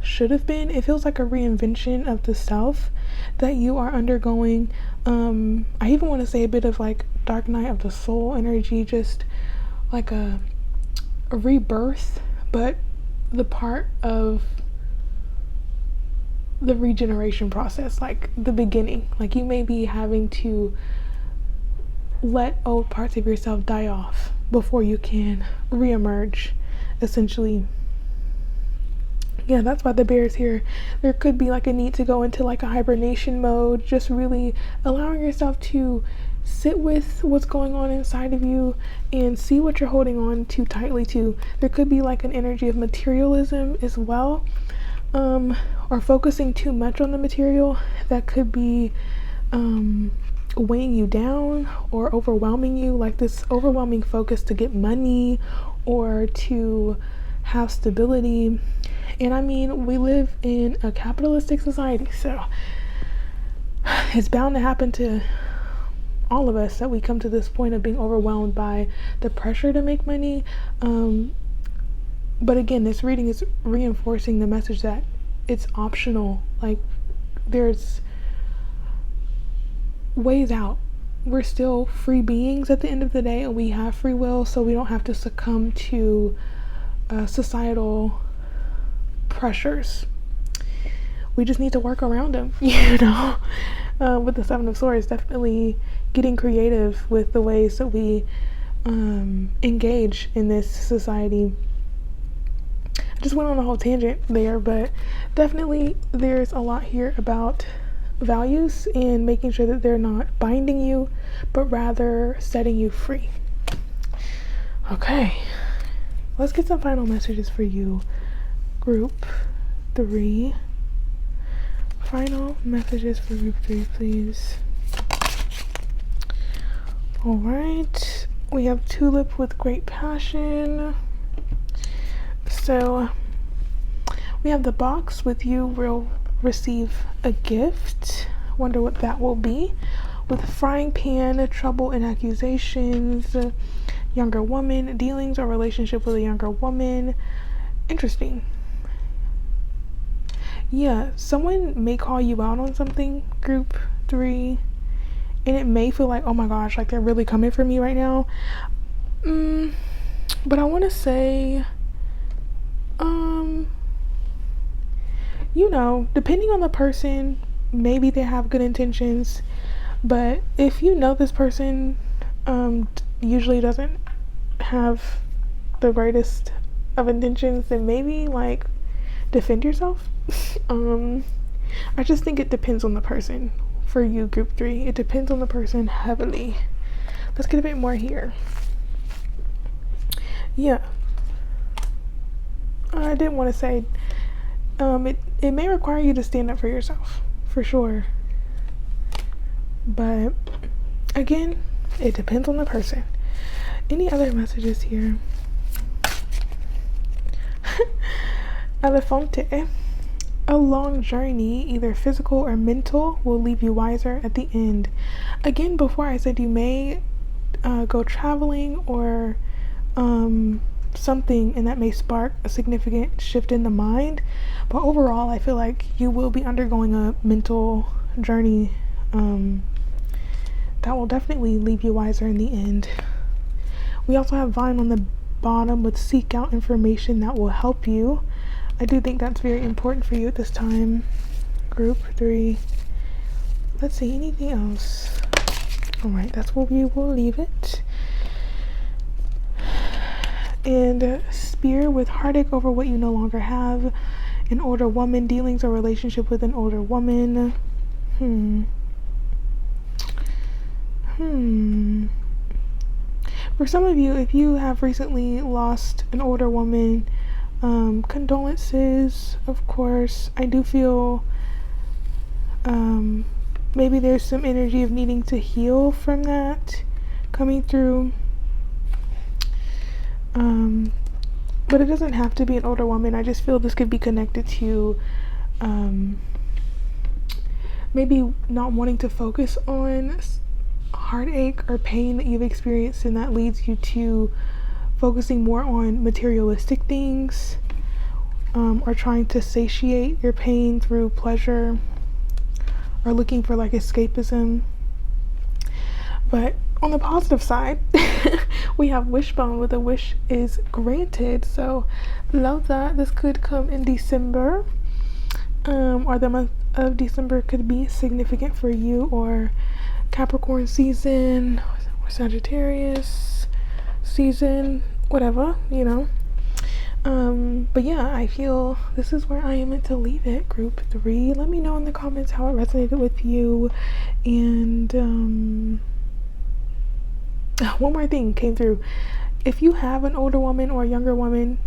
should have been. It feels like a reinvention of the self that you are undergoing. I even want to say a bit of like dark night of the soul energy, just like a rebirth, but the part of the regeneration process, like the beginning. Like you may be having to let old parts of yourself die off before you can reemerge, essentially. Yeah, that's why the bear is here. There could be like a need to go into like a hibernation mode, just really allowing yourself to sit with what's going on inside of you and see what you're holding on too tightly to. There could be like an energy of materialism as well, or focusing too much on the material that could be weighing you down or overwhelming you, like this overwhelming focus to get money or to have stability. And I mean, we live in a capitalistic society, so it's bound to happen to all of us that we come to this point of being overwhelmed by the pressure to make money. But again, this reading is reinforcing the message that it's optional. Like, there's ways out. We're still free beings at the end of the day, and we have free will, so we don't have to succumb to societal pressures. We just need to work around them, you know. With the Seven of Swords, definitely getting creative with the ways that we engage in this society. just went on a whole tangent there, but definitely there's a lot here about values and making sure that they're not binding you, but rather setting you free. Okay, let's get some final messages for you, group 3. Final messages for group 3, please. All right, we have Tulip with great passion. So we have the box with you will receive a gift. Wonder what that will be. With frying pan, trouble and accusations, younger woman, dealings or relationship with a younger woman. Interesting. Yeah, someone may call you out on something, group 3, and it may feel like, oh my gosh, like they're really coming for me right now. But I want to say, depending on the person, maybe they have good intentions, but if you know this person usually doesn't have the greatest of intentions, then maybe like defend yourself. I just think it depends on the person. For you, group 3, it depends on the person heavily. Let's get a bit more here. Yeah, I didn't want to say it may require you to stand up for yourself, for sure, but again, it depends on the person. Any other messages here? Elefante. A long journey, either physical or mental, will leave you wiser at the end. Again, before I said you may go traveling or something, and that may spark a significant shift in the mind, but overall I feel like you will be undergoing a mental journey that will definitely leave you wiser in the end. We also have Vine on the bottom with seek out information that will help you. I do think that's very important for you at this time, group 3. Let's see, anything else? All right, that's where we will leave it. And Spear with heartache over what you no longer have. An older woman, dealings or relationship with an older woman. For some of you, if you have recently lost an older woman, condolences, of course. I do feel maybe there's some energy of needing to heal from that coming through. But it doesn't have to be an older woman. I just feel this could be connected to maybe not wanting to focus on heartache or pain that you've experienced, and that leads you to focusing more on materialistic things, or trying to satiate your pain through pleasure, or looking for like escapism. But on the positive side, we have Wishbone with a wish is granted. So love that. This could come in December, or the month of December could be significant for you, or Capricorn season, or Sagittarius season, whatever, but yeah, I feel this is where I am meant to leave it, group 3. Let me know in the comments how it resonated with you. And one more thing came through. If you have an older woman or a younger woman,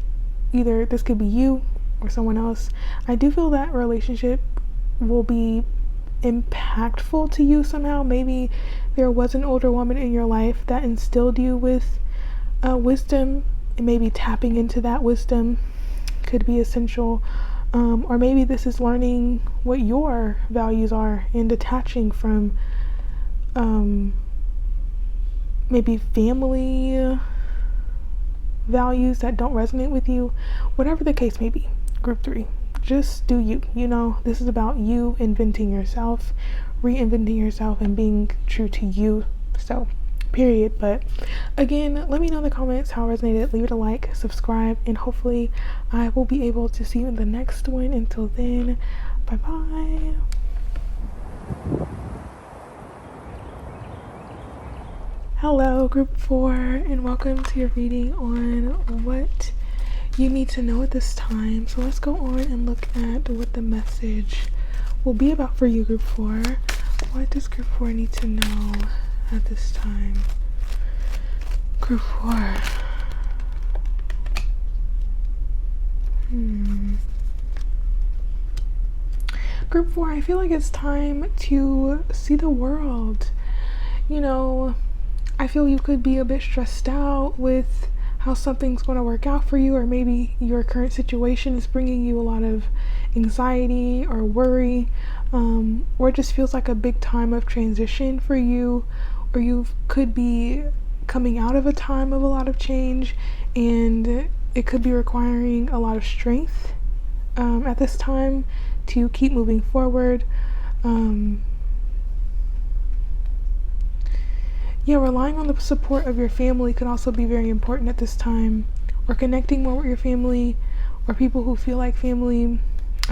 either this could be you or someone else, I do feel that relationship will be impactful to you somehow. Maybe there was an older woman in your life that instilled you with wisdom, and maybe tapping into that wisdom could be essential. Or maybe this is learning what your values are and detaching from maybe family values that don't resonate with you. Whatever the case may be, group 3, just do you. This is about you inventing yourself, reinventing yourself, and being true to you. So period. But again, let me know in the comments how it resonated. Leave it a like, subscribe, and hopefully I will be able to see you in the next one. Until then, bye bye. Hello, group 4, and welcome to your reading on what you need to know at this time. So let's go on and look at what the message will be about for you, Group 4. What does Group 4 need to know at this time? Group 4. Group 4, I feel like it's time to see the world. You know, I feel you could be a bit stressed out with how something's going to work out for you, or maybe your current situation is bringing you a lot of anxiety or worry, or it just feels like a big time of transition for you, or you could be coming out of a time of a lot of change, and it could be requiring a lot of strength at this time to keep moving forward. Relying on the support of your family could also be very important at this time, or connecting more with your family or people who feel like family.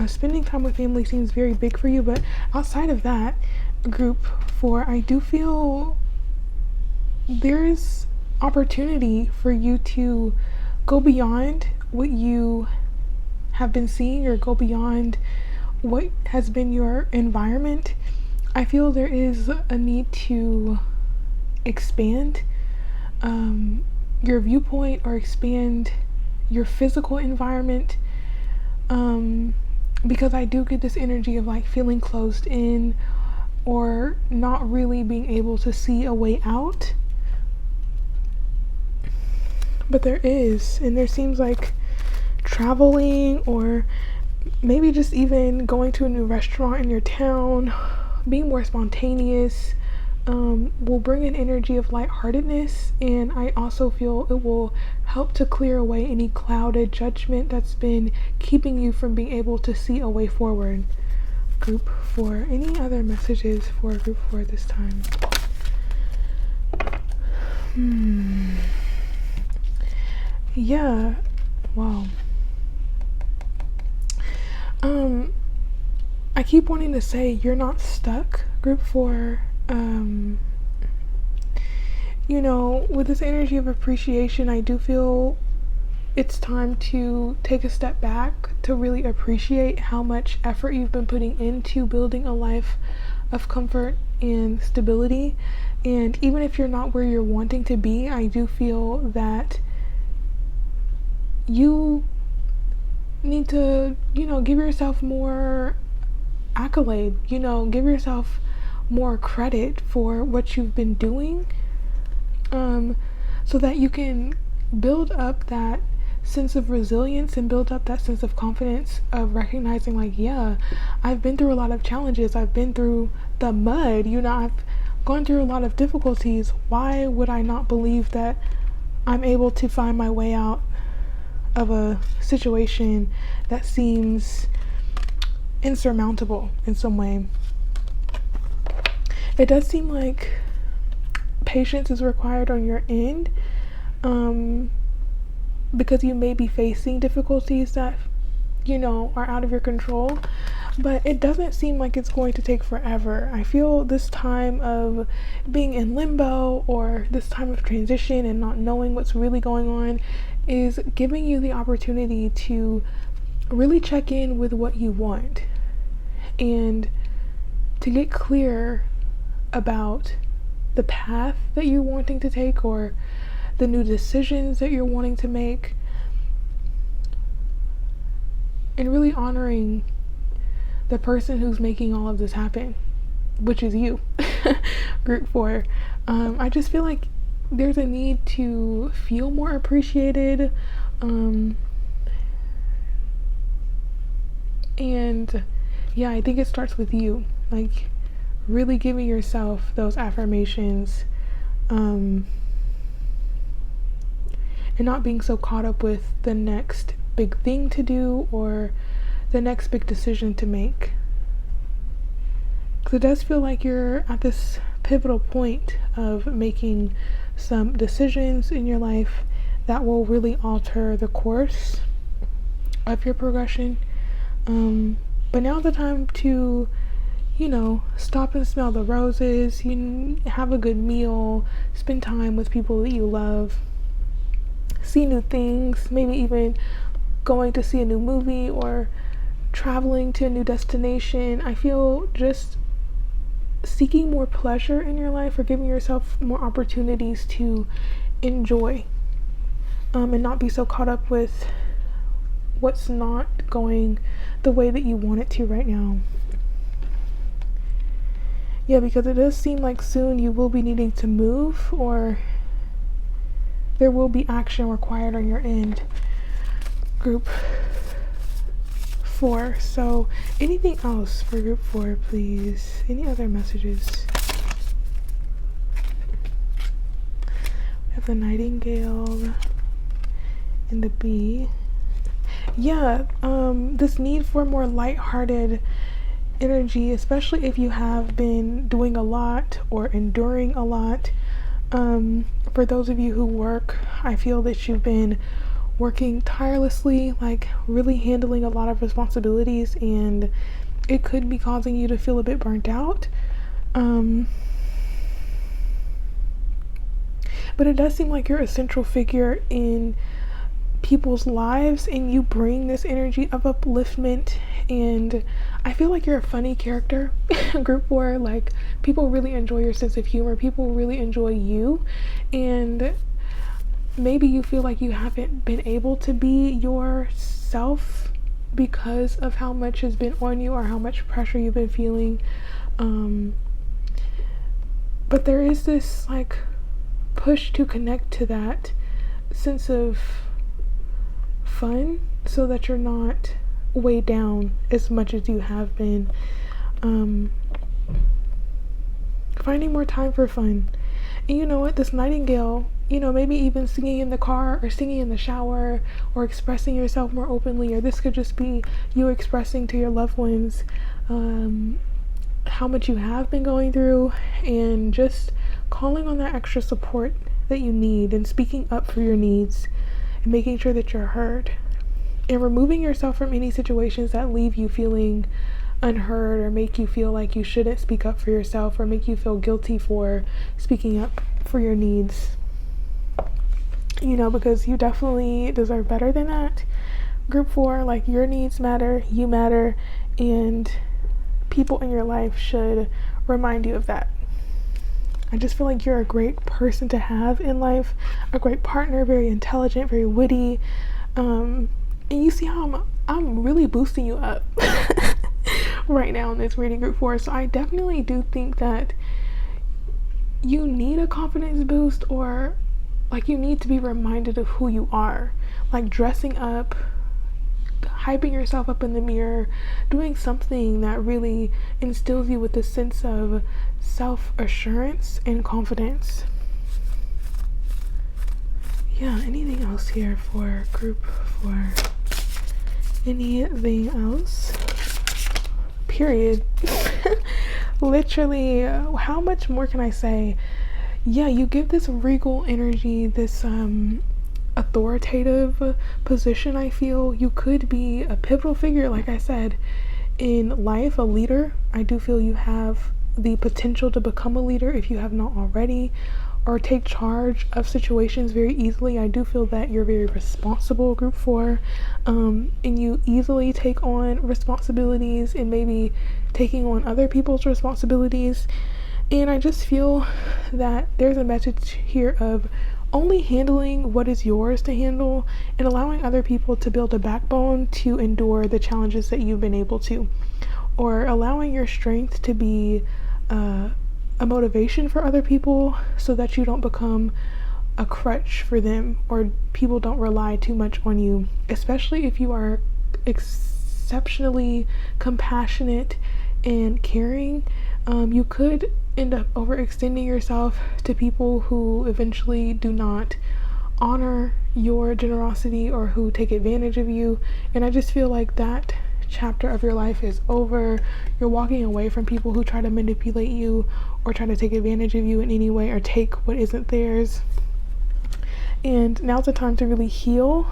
Spending time with family seems very big for you, but outside of that, Group 4, I do feel there's opportunity for you to go beyond what you have been seeing, or go beyond what has been your environment. I feel there is a need to expand your viewpoint, or expand your physical environment, because I do get this energy of like feeling closed in, or not really being able to see a way out. But there is, and there seems like traveling, or maybe just even going to a new restaurant in your town, being more spontaneous, will bring an energy of lightheartedness, and I also feel it will help to clear away any clouded judgment that's been keeping you from being able to see a way forward. Group 4, any other messages for Group 4 this time? Yeah, wow. I keep wanting to say you're not stuck, Group 4. With this energy of appreciation, I do feel it's time to take a step back to really appreciate how much effort you've been putting into building a life of comfort and stability. And even if you're not where you're wanting to be, I do feel that you need to, give yourself more accolade, give yourself more credit for what you've been doing, so that you can build up that sense of resilience and build up that sense of confidence of recognizing, like, yeah, I've been through a lot of challenges, I've been through the mud, I've gone through a lot of difficulties. Why would I not believe that I'm able to find my way out of a situation that seems insurmountable in some way? It does seem like patience is required on your end, because you may be facing difficulties that are out of your control, but it doesn't seem like it's going to take forever. I feel this time of being in limbo, or this time of transition and not knowing what's really going on, is giving you the opportunity to really check in with what you want, and to get clear about the path that you're wanting to take, or the new decisions that you're wanting to make, and really honoring the person who's making all of this happen, which is you. Group 4. I just feel like there's a need to feel more appreciated, and yeah, I think it starts with you, like really giving yourself those affirmations, and not being so caught up with the next big thing to do, or the next big decision to make. Because it does feel like you're at this pivotal point of making some decisions in your life that will really alter the course of your progression. But now's the time to, stop and smell the roses, have a good meal, spend time with people that you love, see new things, maybe even going to see a new movie or traveling to a new destination. I feel just seeking more pleasure in your life or giving yourself more opportunities to enjoy, and not be so caught up with what's not going the way that you want it to right now. Yeah, because it does seem like soon you will be needing to move, or there will be action required on your end, group 4. So anything else for group 4, please? Any other messages? We have the Nightingale and the Bee. Yeah, this need for more lighthearted energy, especially if you have been doing a lot or enduring a lot. For those of you who work, I feel that you've been working tirelessly, like really handling a lot of responsibilities, and it could be causing you to feel a bit burnt out. But it does seem like you're a central figure in people's lives, and you bring this energy of upliftment, and I feel like you're a funny character. Group 4, like, people really enjoy your sense of humor, people really enjoy you, and maybe you feel like you haven't been able to be yourself because of how much has been on you or how much pressure you've been feeling, but there is this like push to connect to that sense of fun so that you're not weighed down as much as you have been. Finding more time for fun. And you know what, this Nightingale, maybe even singing in the car or singing in the shower or expressing yourself more openly, or this could just be you expressing to your loved ones how much you have been going through, and just calling on that extra support that you need and speaking up for your needs and making sure that you're heard, and removing yourself from any situations that leave you feeling unheard or make you feel like you shouldn't speak up for yourself or make you feel guilty for speaking up for your needs, because you definitely deserve better than that. Group 4, like, your needs matter, you matter, and people in your life should remind you of that. I just feel like you're a great person to have in life, a great partner, very intelligent, very witty, and you see how I'm really boosting you up right now in this reading, group 4. So I definitely do think that you need a confidence boost, or like you need to be reminded of who you are, like dressing up, hyping yourself up in the mirror, doing something that really instills you with a sense of self-assurance and confidence. Yeah, anything else here for group 4? Anything else? Period. Literally, how much more can I say? Yeah, you give this regal energy, this authoritative position. I feel you could be a pivotal figure, like I said, in life, a leader. I do feel you have the potential to become a leader if you have not already, or take charge of situations very easily. I do feel that you're very responsible, group 4, and you easily take on responsibilities and maybe taking on other people's responsibilities. And I just feel that there's a message here of only handling what is yours to handle and allowing other people to build a backbone to endure the challenges that you've been able to, or allowing your strength to be a motivation for other people so that you don't become a crutch for them, or people don't rely too much on you, especially if you are exceptionally compassionate and caring. You could end up overextending yourself to people who eventually do not honor your generosity or who take advantage of you. And I just feel like that chapter of your life is over. You're walking away from people who try to manipulate you or try to take advantage of you in any way or take what isn't theirs. And now's the time to really heal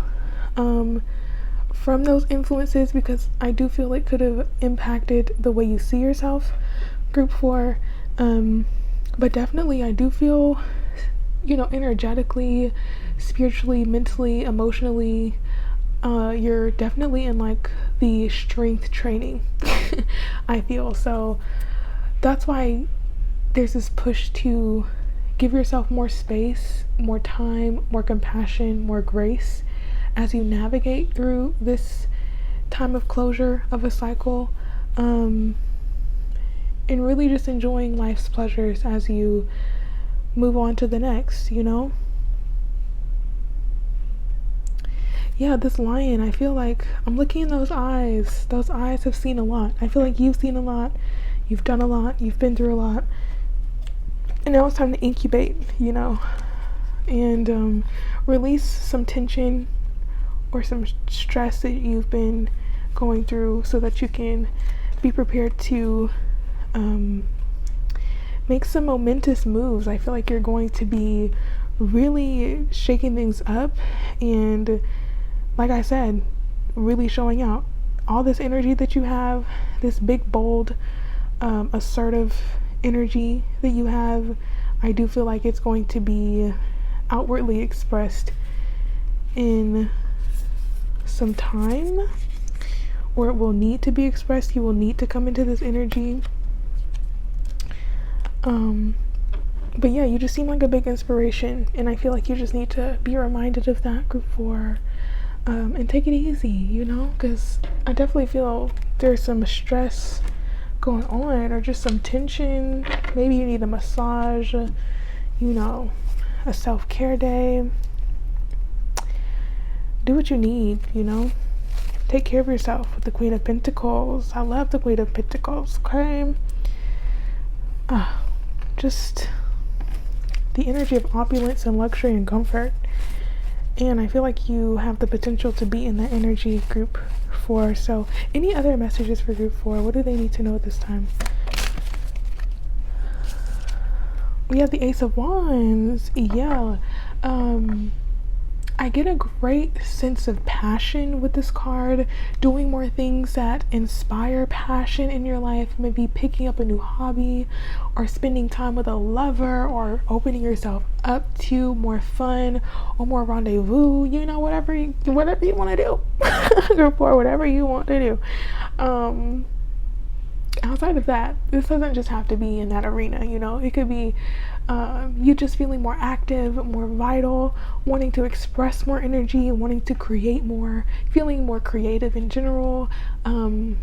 from those influences, because I do feel it could have impacted the way you see yourself, group 4. But definitely I do feel, energetically, spiritually, mentally, emotionally, you're definitely in like the strength training. I feel so that's why there's this push to give yourself more space, more time, more compassion, more grace as you navigate through this time of closure of a cycle, and really just enjoying life's pleasures as you move on to the next, Yeah, this lion, I feel like I'm looking in those eyes. Those eyes have seen a lot. I feel like you've seen a lot, you've done a lot, you've been through a lot. And now it's time to incubate, and release some tension or some stress that you've been going through so that you can be prepared to make some momentous moves. I feel like you're going to be really shaking things up and, like I said, really showing out all this energy that you have, this big, bold, assertive energy that you have. I do feel like it's going to be outwardly expressed in some time, or it will need to be expressed. You will need to come into this energy. But yeah, you just seem like a big inspiration, and I feel like you just need to be reminded of that, group 4, and take it easy, because I definitely feel there's some stress going on, or just some tension. Maybe you need a massage, a self-care day. Do what you need, take care of yourself with the Queen of Pentacles. I love the Queen of Pentacles. Okay, just the energy of opulence and luxury and comfort, and I feel like you have the potential to be in that energy, group 4. So any other messages for group 4? What do they need to know at this time? We have the Ace of Wands. Yeah, I get a great sense of passion with this card, doing more things that inspire passion in your life, maybe picking up a new hobby or spending time with a lover or opening yourself up to more fun or more rendezvous, whatever you want to do. Group 4, whatever you want to do. Outside of that, this doesn't just have to be in that arena, it could be you just feeling more active, more vital, wanting to express more energy, wanting to create more, feeling more creative in general, feeling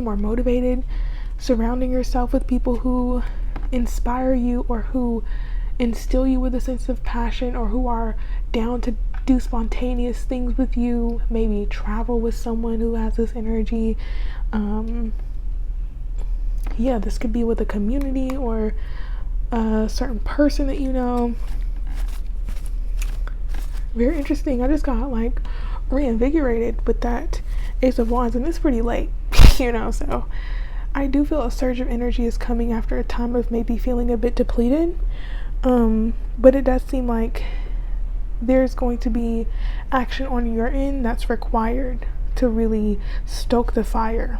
more motivated, surrounding yourself with people who inspire you or who instill you with a sense of passion, or who are down to do spontaneous things with you, maybe travel with someone who has this energy. Yeah, this could be with a community or a certain person that you know. Very interesting. I just got like reinvigorated with that Ace of Wands, and it's pretty late, so I do feel a surge of energy is coming after a time of maybe feeling a bit depleted, but it does seem like there's going to be action on your end that's required to really stoke the fire.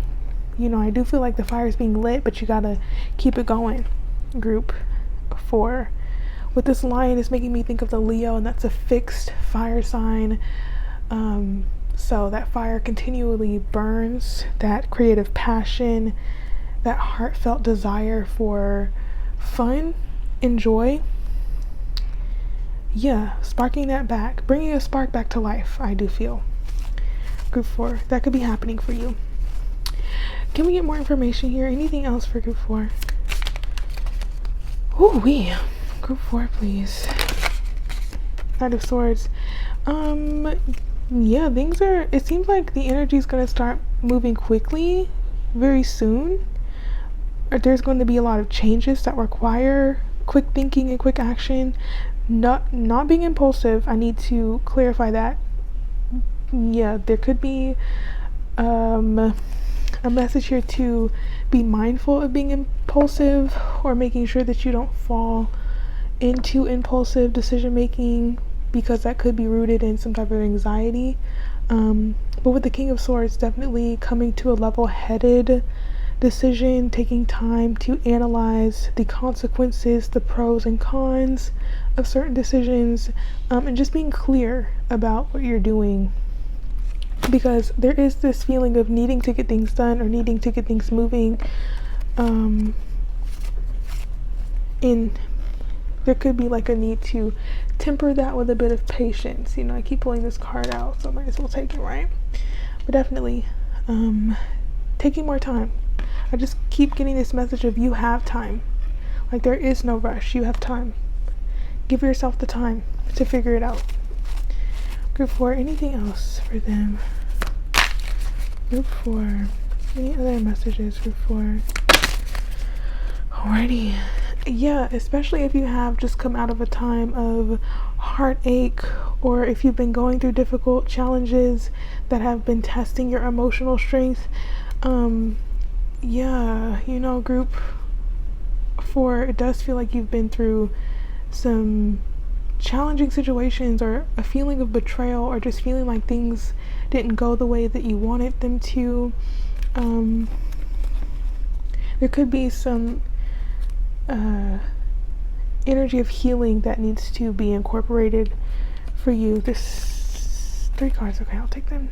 I do feel like the fire is being lit, but you gotta keep it going, group 4. With this lion, is making me think of the Leo, and that's a fixed fire sign. So that fire continually burns, that creative passion, that heartfelt desire for fun and joy. Yeah, sparking that back, bringing a spark back to life, I do feel. Group 4, that could be happening for you. Can we get more information here? Anything else for group 4? Ooh-wee. Group 4, please. Knight of Swords. Yeah, it seems like the energy is going to start moving quickly very soon. There's going to be a lot of changes that require quick thinking and quick action. Not being impulsive. I need to clarify that. Yeah, there could be a message here to be mindful of being impulsive, or making sure that you don't fall into impulsive decision making, because that could be rooted in some type of anxiety. But with the King of Swords, definitely coming to a level-headed decision, taking time to analyze the consequences, the pros and cons of certain decisions, and just being clear about what you're doing because there is this feeling of needing to get things done or needing to get things moving. And there could be like a need to temper that with a bit of patience. I keep pulling this card out, so I might as well take it, right? But definitely taking more time. I just keep getting this message of you have time. Like, there is no rush. You have time. Give yourself the time to figure it out. Group 4, anything else for them? Group 4, any other messages? Group 4. Alrighty. Yeah, especially if you have just come out of a time of heartache, or if you've been going through difficult challenges that have been testing your emotional strength. Yeah, group 4, it does feel like you've been through some challenging situations, or a feeling of betrayal, or just feeling like things didn't go the way that you wanted them to. There could be some energy of healing that needs to be incorporated for you. This 3 cards, okay, I'll take them.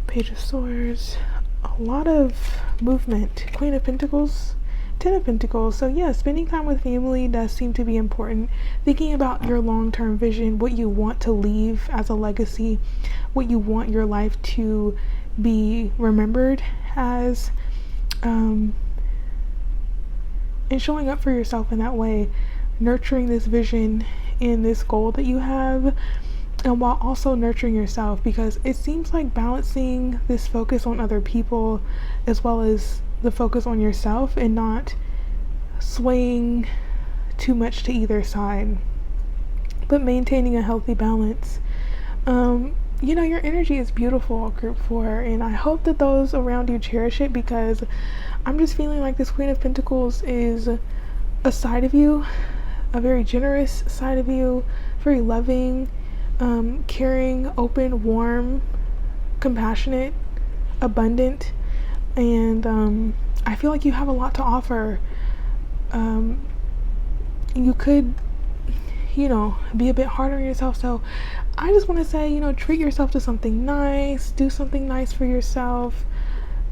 Page of Swords, a lot of movement. Queen of Pentacles, 10 of Pentacles. So yeah, spending time with family does seem to be important. Thinking about your long-term vision, what you want to leave as a legacy, what you want your life to be remembered as, and showing up for yourself in that way, nurturing this vision and this goal that you have, and while also nurturing yourself, because it seems like balancing this focus on other people as well as the focus on yourself, and not swaying too much to either side, but maintaining a healthy balance. Your energy is beautiful, Group 4, and I hope that those around you cherish it, because I'm just feeling like this Queen of Pentacles is a side of you, a very generous side of you, very loving, caring, open, warm, compassionate, abundant, and I feel like you have a lot to offer. You could, be a bit hard on yourself, so I just want to say, treat yourself to something nice, do something nice for yourself,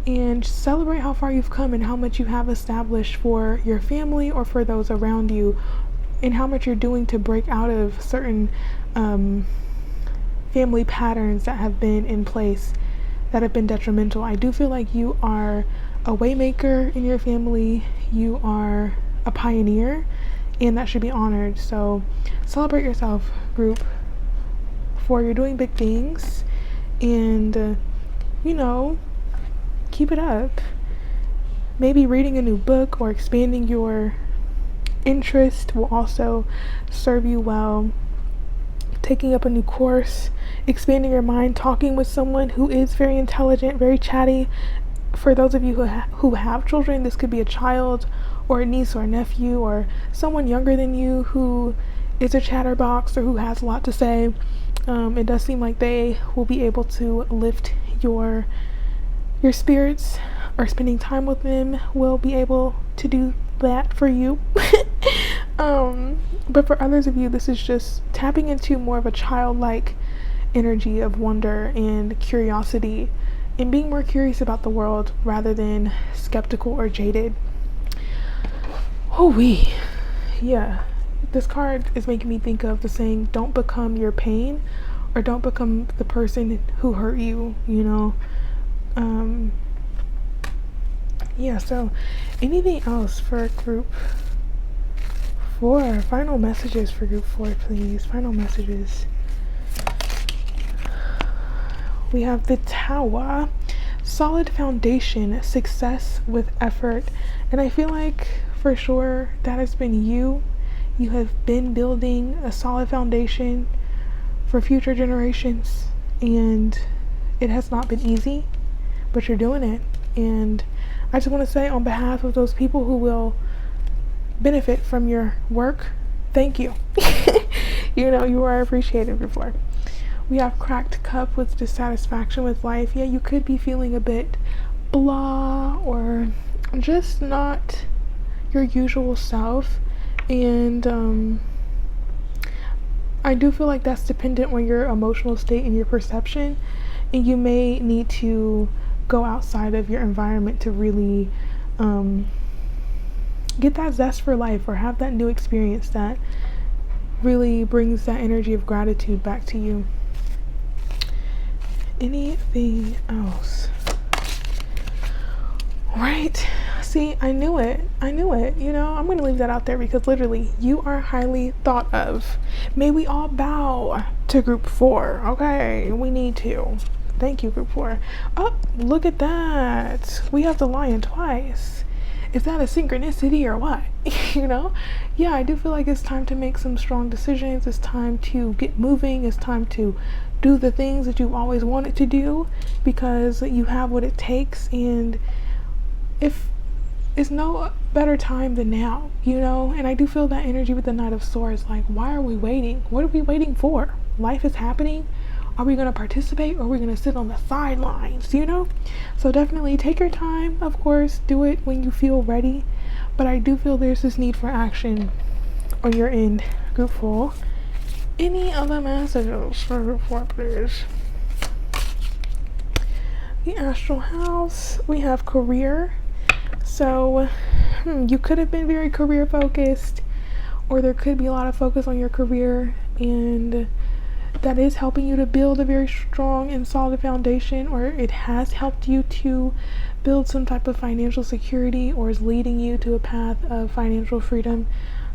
and celebrate how far you've come and how much you have established for your family or for those around you, and how much you're doing to break out of certain family patterns that have been in place that have been detrimental. I do feel like you are a waymaker in your family. You are a pioneer, and that should be honored. So celebrate yourself, Group 4. You're doing big things, and keep it up. Maybe reading a new book or expanding your interest will also serve you well. Taking up a new course, expanding your mind, talking with someone who is very intelligent, very chatty. For those of you who have children, this could be a child or a niece or a nephew, or someone younger than you who is a chatterbox or who has a lot to say. It does seem like they will be able to lift your spirits, or spending time with them will be able to do that for you. But for others of you, this is just tapping into more of a childlike energy of wonder and curiosity, and being more curious about the world rather than skeptical or jaded. Yeah, this card is making me think of the saying, don't become your pain, or don't become the person who hurt you, yeah, so anything else for Group 4? Final messages for Group 4, please. Final messages. We have the Tower. Solid foundation, success with effort. And I feel like for sure that has been you. You have been building a solid foundation for future generations, and it has not been easy, but you're doing it. And I just want to say, on behalf of those people who will benefit from your work, thank you. You are appreciated before. We have Cracked Cup with dissatisfaction with life. Yeah, you could be feeling a bit blah, or just not your usual self. And I do feel like that's dependent on your emotional state and your perception. and you may need to go outside of your environment to really get that zest for life, or have that new experience that really brings that energy of gratitude back to you. Anything else? Right. See, I knew it. I'm going to leave that out there because literally you are highly thought of. May we all bow to group 4. Okay, we need to. Thank you, group 4. Oh, look at that. We have the lion twice. Is that a synchronicity or what? Yeah, I do feel like it's time to make some strong decisions. It's time to get moving. It's time to do the things that you've always wanted to do because you have what it takes. And if it's no better time than now, and I do feel that energy with the Knight of Swords. Like, why are we waiting? What are we waiting for? Life is happening. Are we going to participate, or are we going to sit on the sidelines, So definitely take your time, of course. Do it when you feel ready. But I do feel there's this need for action on your end, group 4. Any other messages for group 4, please? The Astral House, we have career. So you could have been very career focused, or there could be a lot of focus on your career, and that is helping you to build a very strong and solid foundation, or it has helped you to build some type of financial security, or is leading you to a path of financial freedom.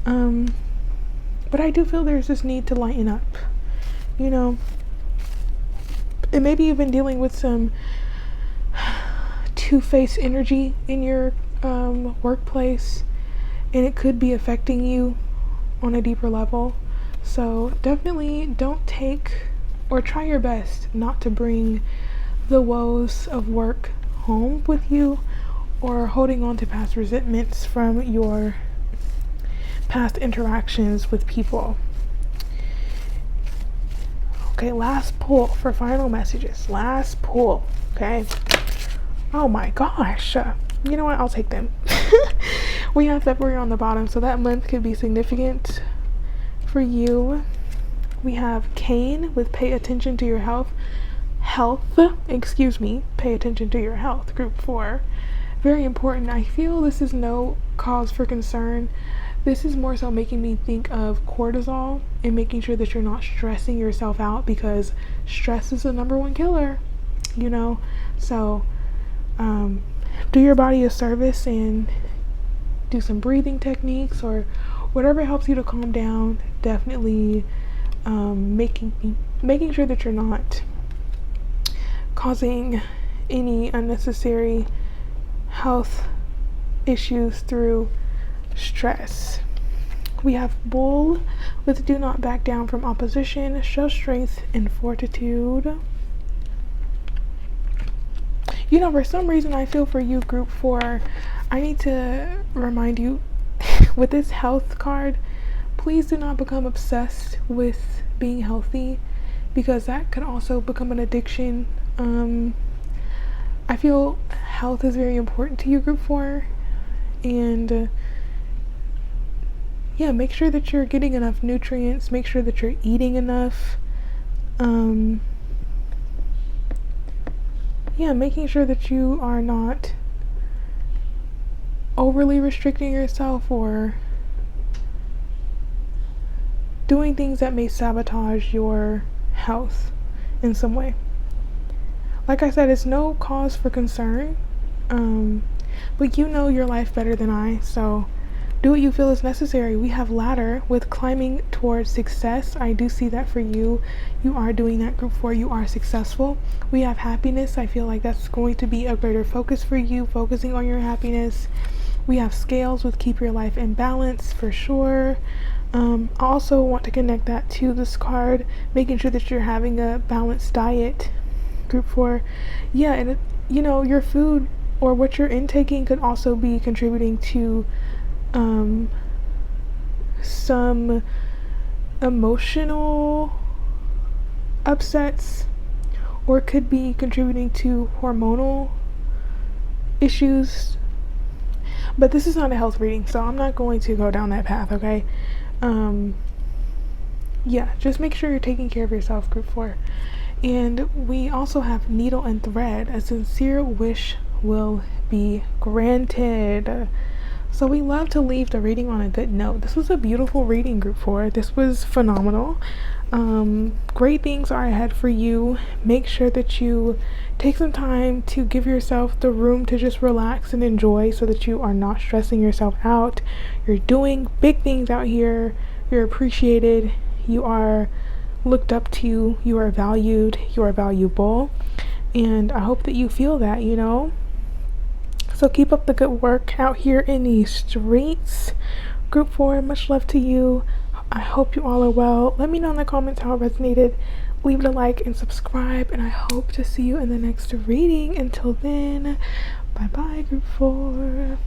But I do feel there's this need to lighten up, and maybe you've been dealing with some two-faced energy in your workplace, and it could be affecting you on a deeper level. So definitely don't take, or try your best not to bring the woes of work home with you, or holding on to past resentments from your past interactions with people. Okay, last pull for final messages. Last pull, okay? Oh my gosh. You know what? I'll take them. We have February on the bottom, so that month could be significant for you. We have Cain with pay attention to your health. Pay attention to your health, group 4. Very important. I feel this is no cause for concern. This is more so making me think of cortisol and making sure that you're not stressing yourself out, because stress is the number 1 killer, So do your body a service and do some breathing techniques, or whatever helps you to calm down. Definitely making sure that you're not causing any unnecessary health issues through stress. We have Bull with do not back down from opposition, show strength and fortitude. For some reason I feel for you, group 4, I need to remind you with this health card, please do not become obsessed with being healthy, because that could also become an addiction. I feel health is very important to you, group 4, and make sure that you're getting enough nutrients, make sure that you're eating enough, making sure that you are not overly restricting yourself or doing things that may sabotage your health in some way. Like I said, it's no cause for concern, but you know your life better than I, so do what you feel is necessary. We have ladder with climbing towards success. I do see that for you. You are doing that, group 4. You are successful. We have happiness. I feel like that's going to be a greater focus for you, focusing on your happiness. We have scales with keep your life in balance for sure. I also want to connect that to this card, making sure that you're having a balanced diet, group 4. And your food or what you're intaking could also be contributing to some emotional upsets, or could be contributing to hormonal issues. But this is not a health reading, so I'm not going to go down that path, okay? Just make sure you're taking care of yourself, group 4. And we also have needle and thread. A sincere wish will be granted. So we love to leave the reading on a good note. This was a beautiful reading, group 4. This was phenomenal. Great things are ahead for you. Make sure that you take some time to give yourself the room to just relax and enjoy so that you are not stressing yourself out. You're doing big things out here. You're appreciated. You are looked up to. You are valued. You are valuable. And I hope that you feel that, you know? So keep up the good work out here in these streets. Group 4, much love to you. I hope you all are well. Let me know in the comments how it resonated. Leave it a like and subscribe, and I hope to see you in the next reading. Until then, bye bye, group 4.